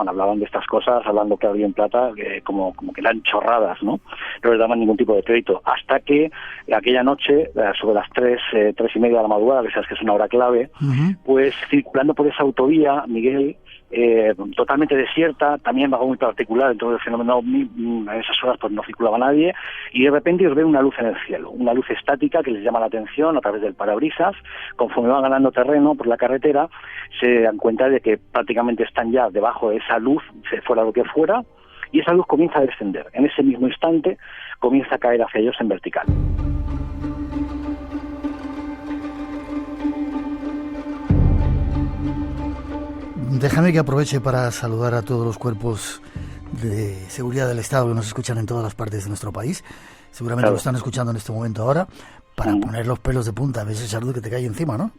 hablaban de estas cosas, hablando claro y en plata, como que eran chorradas, ¿no? No les daban ningún tipo de crédito, hasta que aquella noche, sobre las 3:30 de la madrugada, que sabes que es una hora clave, pues circulando por esa autovía, Miguel, totalmente desierta, también algo muy particular en todo el fenómeno OVNI. A esas horas pues no circulaba nadie, y de repente ellos ven una luz en el cielo, una luz estática que les llama la atención a través del parabrisas. Conforme van ganando terreno por la carretera, se dan cuenta de que prácticamente están ya debajo de esa luz, fuera lo que fuera, y esa luz comienza a descender. En ese mismo instante comienza a caer hacia ellos en vertical. Déjame que aproveche para saludar a todos los cuerpos de seguridad del Estado que nos escuchan en todas las partes de nuestro país. Seguramente lo están escuchando en este momento ahora, para poner los pelos de punta. A veces esa luz que te cae encima, ¿no?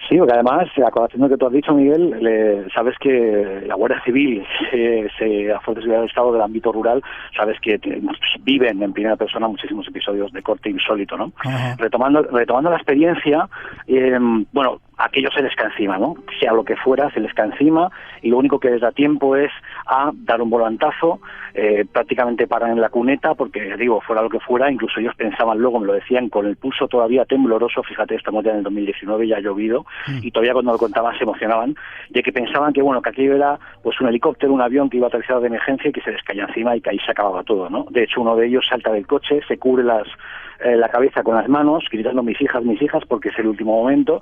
Sí, porque además, a colación de lo que tú has dicho, Miguel, sabes que la Guardia Civil, la Fuerza de Seguridad del Estado del ámbito rural, sabes que viven en primera persona muchísimos episodios de corte insólito, ¿no? Retomando la experiencia, bueno, aquello se les cae encima, ¿no? Sea lo que fuera, se les cae encima, y lo único que les da tiempo es a dar un volantazo, prácticamente paran en la cuneta, porque, digo, fuera lo que fuera, incluso ellos pensaban luego, me lo decían, con el pulso todavía tembloroso, fíjate, estamos ya en el 2019, ya ha llovido, y todavía cuando lo contaban se emocionaban, de que pensaban que, bueno, que aquello era pues un helicóptero, un avión que iba a aterrizar de emergencia y que se les caía encima y que ahí se acababa todo, ¿no? De hecho, uno de ellos salta del coche, se cubre la cabeza con las manos, gritando mis hijas, porque es el último momento.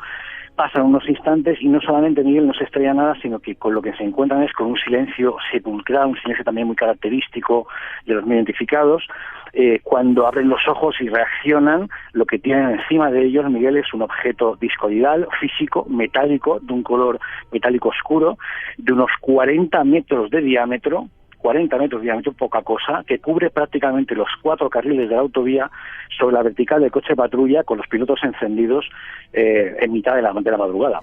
Pasan unos instantes y no solamente, Miguel, no se estrella nada, sino que con lo que se encuentran es con un silencio sepulcral, un silencio también muy característico de los no identificados. Cuando abren los ojos y reaccionan, lo que tienen encima de ellos, Miguel, es un objeto discoidal, físico, metálico, de un color metálico oscuro, de unos 40 metros de diámetro, poca cosa, que cubre prácticamente los 4 carriles de la autovía sobre la vertical del coche patrulla, con los pilotos encendidos en mitad de la madrugada.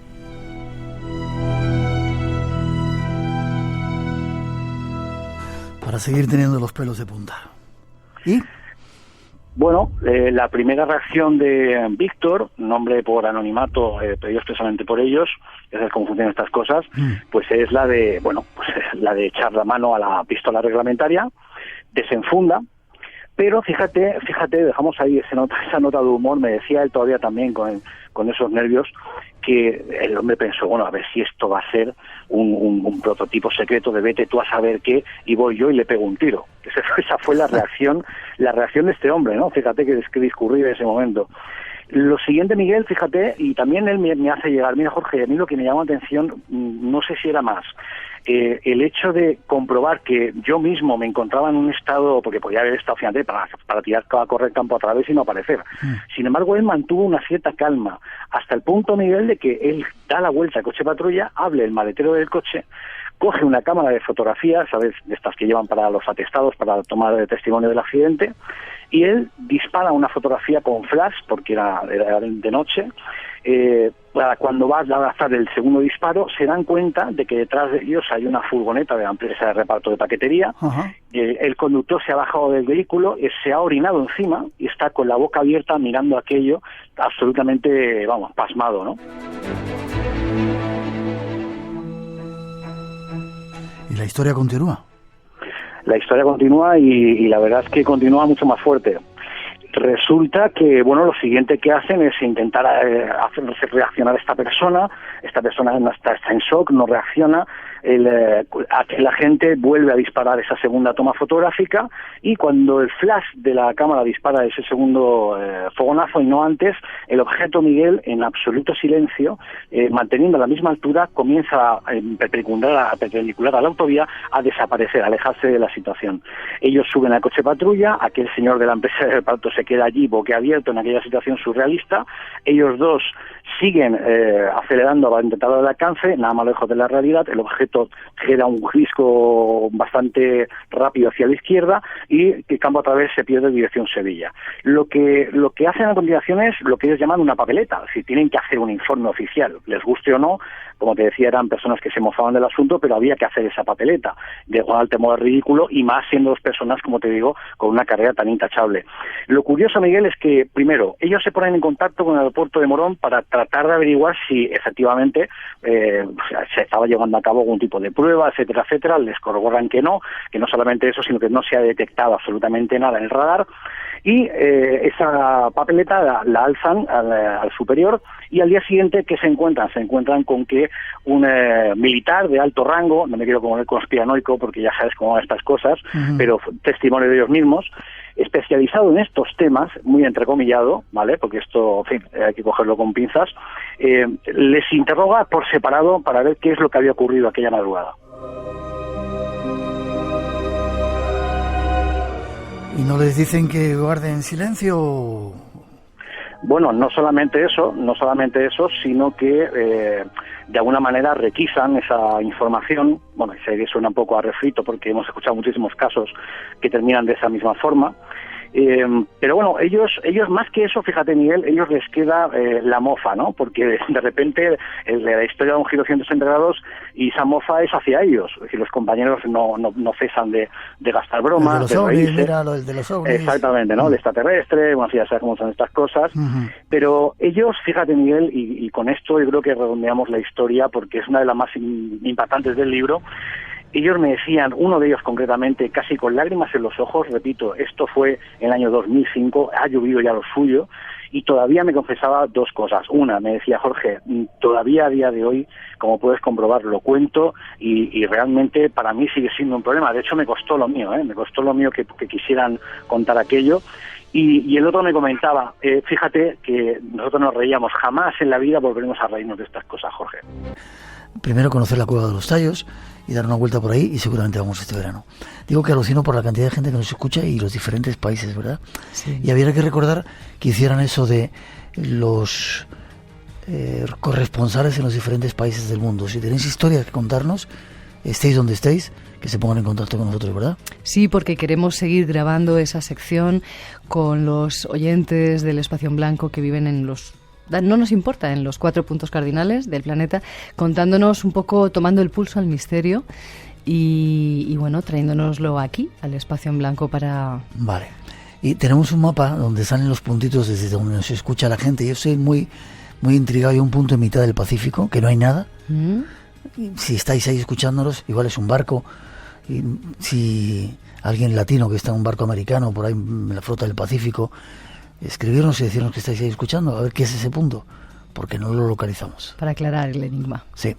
Para seguir teniendo los pelos de punta. ¿Y? Bueno, la primera reacción de Víctor, nombre por anonimato, pedido expresamente por ellos, ya sabes cómo funcionan estas cosas, pues es la de, la de echar la mano a la pistola reglamentaria, desenfunda, pero fíjate, dejamos ahí esa nota de humor. Me decía él todavía también con esos nervios, que el hombre pensó, bueno, a ver si esto va a ser un prototipo secreto de vete tú a saber qué, y voy yo y le pego un tiro. Esa fue la reacción de este hombre, ¿no? Fíjate que discurrió en ese momento. Lo siguiente, Miguel, fíjate, y también él me hace llegar, mira, Jorge, a mí lo que me llama la atención, no sé si era más, el hecho de comprobar que yo mismo me encontraba en un estado, porque podía haber estado, fíjate, para tirar a correr campo a través y no aparecer. Sin embargo, él mantuvo una cierta calma, hasta el punto, Miguel, de que él da la vuelta al coche patrulla, abre el maletero del coche, coge una cámara de fotografía, ¿sabes?, de estas que llevan para los atestados, para tomar testimonio del accidente, y él dispara una fotografía con flash, porque era de noche. Para cuando va a lanzar el segundo disparo, se dan cuenta de que detrás de ellos hay una furgoneta de la empresa de reparto de paquetería. El conductor se ha bajado del vehículo, se ha orinado encima y está con la boca abierta mirando aquello, absolutamente, pasmado, ¿no? ¿Y la historia continúa? La historia continúa y la verdad es que continúa mucho más fuerte. Resulta que, lo siguiente que hacen es intentar hacer reaccionar a esta persona está en shock, no reacciona, la gente vuelve a disparar esa segunda toma fotográfica, y cuando el flash de la cámara dispara ese segundo fogonazo y no antes, el objeto, Miguel, en absoluto silencio, manteniendo la misma altura, comienza perpendicular a la autovía a desaparecer, a alejarse de la situación. Ellos suben al coche patrulla, aquel señor de la empresa de reparto se queda allí boquiabierto en aquella situación surrealista, ellos dos siguen acelerando para intentar dar el alcance, nada más lejos de la realidad, el objeto genera un disco bastante rápido hacia la izquierda y que campo a través se pierde en dirección Sevilla. Lo que hacen a continuación es lo que ellos llaman una papeleta, si tienen que hacer un informe oficial, les guste o no. Como te decía, eran personas que se mofaban del asunto, pero había que hacer esa papeleta, de igual al temor ridículo, y más siendo dos personas, como te digo, con una carrera tan intachable. Lo curioso, Miguel, es que, primero, ellos se ponen en contacto con el aeropuerto de Morón para tratar de averiguar si efectivamente se estaba llevando a cabo algún tipo de prueba, etcétera, etcétera, les corroboran que no solamente eso, sino que no se ha detectado absolutamente nada en el radar, y esa papeleta la alzan al superior, y al día siguiente, ¿qué se encuentran? Se encuentran con que un militar de alto rango, no me quiero poner conspiranoico porque ya sabes cómo van estas cosas, pero testimonio de ellos mismos, especializado en estos temas, muy entrecomillado, ¿vale? Porque esto, en fin, hay que cogerlo con pinzas, les interroga por separado para ver qué es lo que había ocurrido aquella madrugada. ¿Y no les dicen que guarden silencio? Bueno, no solamente eso, sino que de alguna manera requisan esa información. Bueno, se suena un poco a refrito porque hemos escuchado muchísimos casos que terminan de esa misma forma. Pero bueno, ellos más que eso, fíjate Miguel, ellos les queda la mofa, ¿no? Porque de repente la historia da un giro 180 grados y esa mofa es hacia ellos. Es decir, los compañeros no cesan de gastar bromas, de reírse. Mira, lo de los ovnis. Exactamente, ¿no? De extraterrestre, bueno, ya sabes cómo son estas cosas. Pero ellos, fíjate Miguel, y con esto yo creo que redondeamos la historia porque es una de las más impactantes del libro. Ellos me decían, uno de ellos concretamente, casi con lágrimas en los ojos, repito, esto fue en el año 2005, ha llovido ya lo suyo, y todavía me confesaba dos cosas. Una, me decía, Jorge, todavía a día de hoy, como puedes comprobar, lo cuento, y realmente para mí sigue siendo un problema. De hecho, me costó lo mío, que quisieran contar aquello. Y el otro me comentaba, fíjate que nosotros nos reíamos, jamás en la vida volveremos a reírnos de estas cosas, Jorge. Primero conocer la Cueva de los Tallos y dar una vuelta por ahí, y seguramente vamos este verano. Digo que alucino por la cantidad de gente que nos escucha y los diferentes países, ¿verdad? Sí. Y habría que recordar que hicieran eso de los corresponsales en los diferentes países del mundo. Si tenéis historias que contarnos, estéis donde estéis, que se pongan en contacto con nosotros, ¿verdad? Sí, porque queremos seguir grabando esa sección con los oyentes del Espacio en Blanco que viven en los... No nos importa, en los 4 puntos cardinales del planeta, contándonos un poco, tomando el pulso al misterio y bueno, trayéndonoslo aquí, al Espacio en Blanco para... Vale. Y tenemos un mapa donde salen los puntitos desde donde nos escucha la gente. Yo estoy muy intrigado. Hay un punto en mitad del Pacífico, que no hay nada. Si estáis ahí escuchándonos, igual es un barco. Y si alguien latino que está en un barco americano por ahí en la flota del Pacífico, escribirnos y decirnos que estáis ahí escuchando, a ver qué es ese punto, porque no lo localizamos. Para aclarar el enigma. Sí.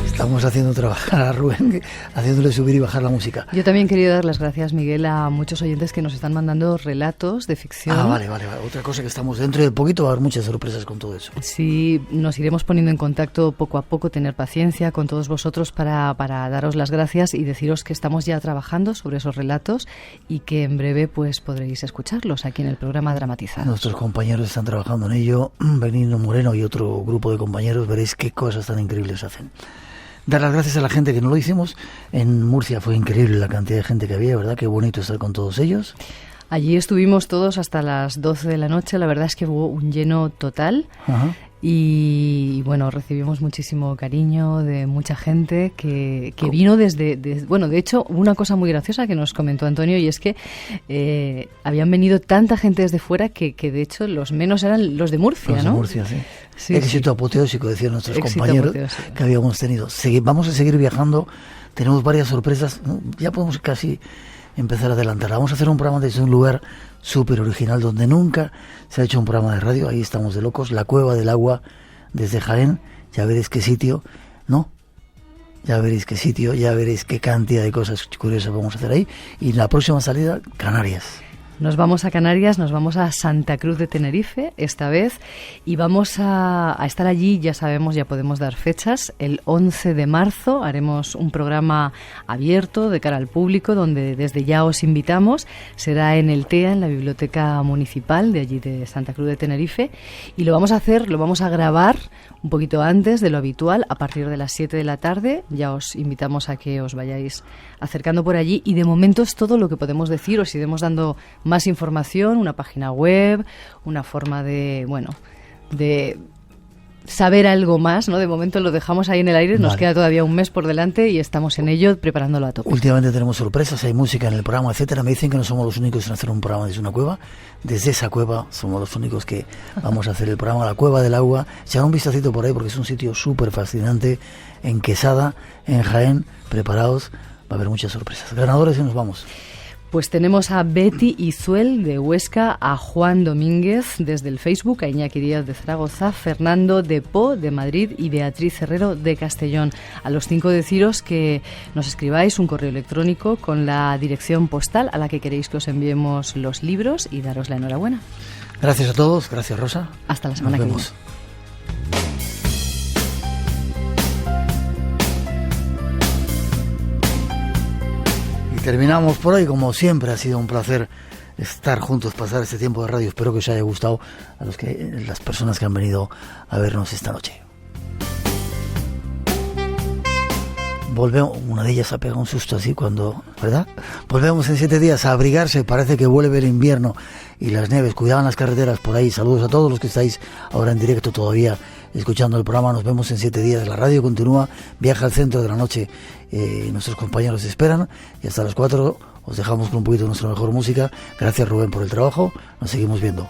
Estamos haciendo trabajar a Rubén, haciéndole subir y bajar la música. Yo también quería dar las gracias, Miguel, a muchos oyentes que nos están mandando relatos de ficción. Vale. Otra cosa que estamos dentro de poquito, va a haber muchas sorpresas con todo eso. Sí, nos iremos poniendo en contacto poco a poco, tener paciencia con todos vosotros para daros las gracias y deciros que estamos ya trabajando sobre esos relatos y que en breve pues podréis escucharlos aquí en el programa Dramatizado. Nuestros compañeros están trabajando en ello, Benigno Moreno y otro grupo de compañeros, veréis qué cosas tan increíbles hacen. Dar las gracias a la gente que no lo hicimos. En Murcia fue increíble la cantidad de gente que había, ¿verdad? Qué bonito estar con todos ellos. Allí estuvimos todos hasta las 12 de la noche. La verdad es que hubo un lleno total. Ajá. Y bueno, recibimos muchísimo cariño de mucha gente que vino bueno, de hecho, una cosa muy graciosa que nos comentó Antonio, y es que habían venido tanta gente desde fuera que de hecho los menos eran los de Murcia, los ¿no? De Murcia, sí. Sí, éxito apoteósico, decían nuestros compañeros que habíamos tenido. Vamos a seguir viajando, tenemos varias sorpresas, ya podemos casi empezar a adelantar. Vamos a hacer un programa desde un lugar súper original donde nunca se ha hecho un programa de radio. Ahí estamos de locos, la Cueva del Agua desde Jaén. Ya veréis qué sitio, ¿no? Ya veréis qué sitio, ya veréis qué cantidad de cosas curiosas vamos a hacer ahí. Y la próxima salida, Canarias. Nos vamos a Canarias, nos vamos a Santa Cruz de Tenerife esta vez y vamos a estar allí, ya sabemos, ya podemos dar fechas. El 11 de marzo haremos un programa abierto de cara al público donde desde ya os invitamos. Será en el TEA, en la Biblioteca Municipal de allí de Santa Cruz de Tenerife, y lo vamos a grabar un poquito antes de lo habitual, a partir de las 7 de la tarde. Ya os invitamos a que os vayáis acercando por allí y de momento es todo lo que podemos decir. Os iremos dando más información, una página web, una forma de saber algo más, ¿no? De momento lo dejamos ahí en el aire, nos queda todavía un mes por delante y estamos en ello preparándolo a tope. Últimamente tenemos sorpresas, hay música en el programa, etcétera. Me dicen que no somos los únicos en hacer un programa desde una cueva. Desde esa cueva somos los únicos que vamos a hacer el programa La Cueva del Agua. Echad un vistacito por ahí porque es un sitio súper fascinante en Quesada, en Jaén. Preparaos, va a haber muchas sorpresas. Ganadores y nos vamos. Pues tenemos a Betty Izuel de Huesca, a Juan Domínguez desde el Facebook, a Iñaki Díaz de Zaragoza, Fernando de Po de Madrid y Beatriz Herrero de Castellón. A los 5 deciros que nos escribáis un correo electrónico con la dirección postal a la que queréis que os enviemos los libros y daros la enhorabuena. Gracias a todos, gracias Rosa. Hasta la semana que viene. Terminamos por hoy, como siempre ha sido un placer estar juntos, pasar este tiempo de radio. Espero que os haya gustado a las personas que han venido a vernos esta noche. Volvemos, una de ellas ha pegado un susto así cuando, ¿verdad? Volvemos en 7 días a abrigarse, parece que vuelve el invierno y las nieves, cuidado en las carreteras por ahí. Saludos a todos los que estáis ahora en directo todavía escuchando el programa. Nos vemos en 7 días, la radio continúa, viaja al centro de la noche, nuestros compañeros esperan y hasta las 4 os dejamos con un poquito de nuestra mejor música. Gracias Rubén por el trabajo, nos seguimos viendo.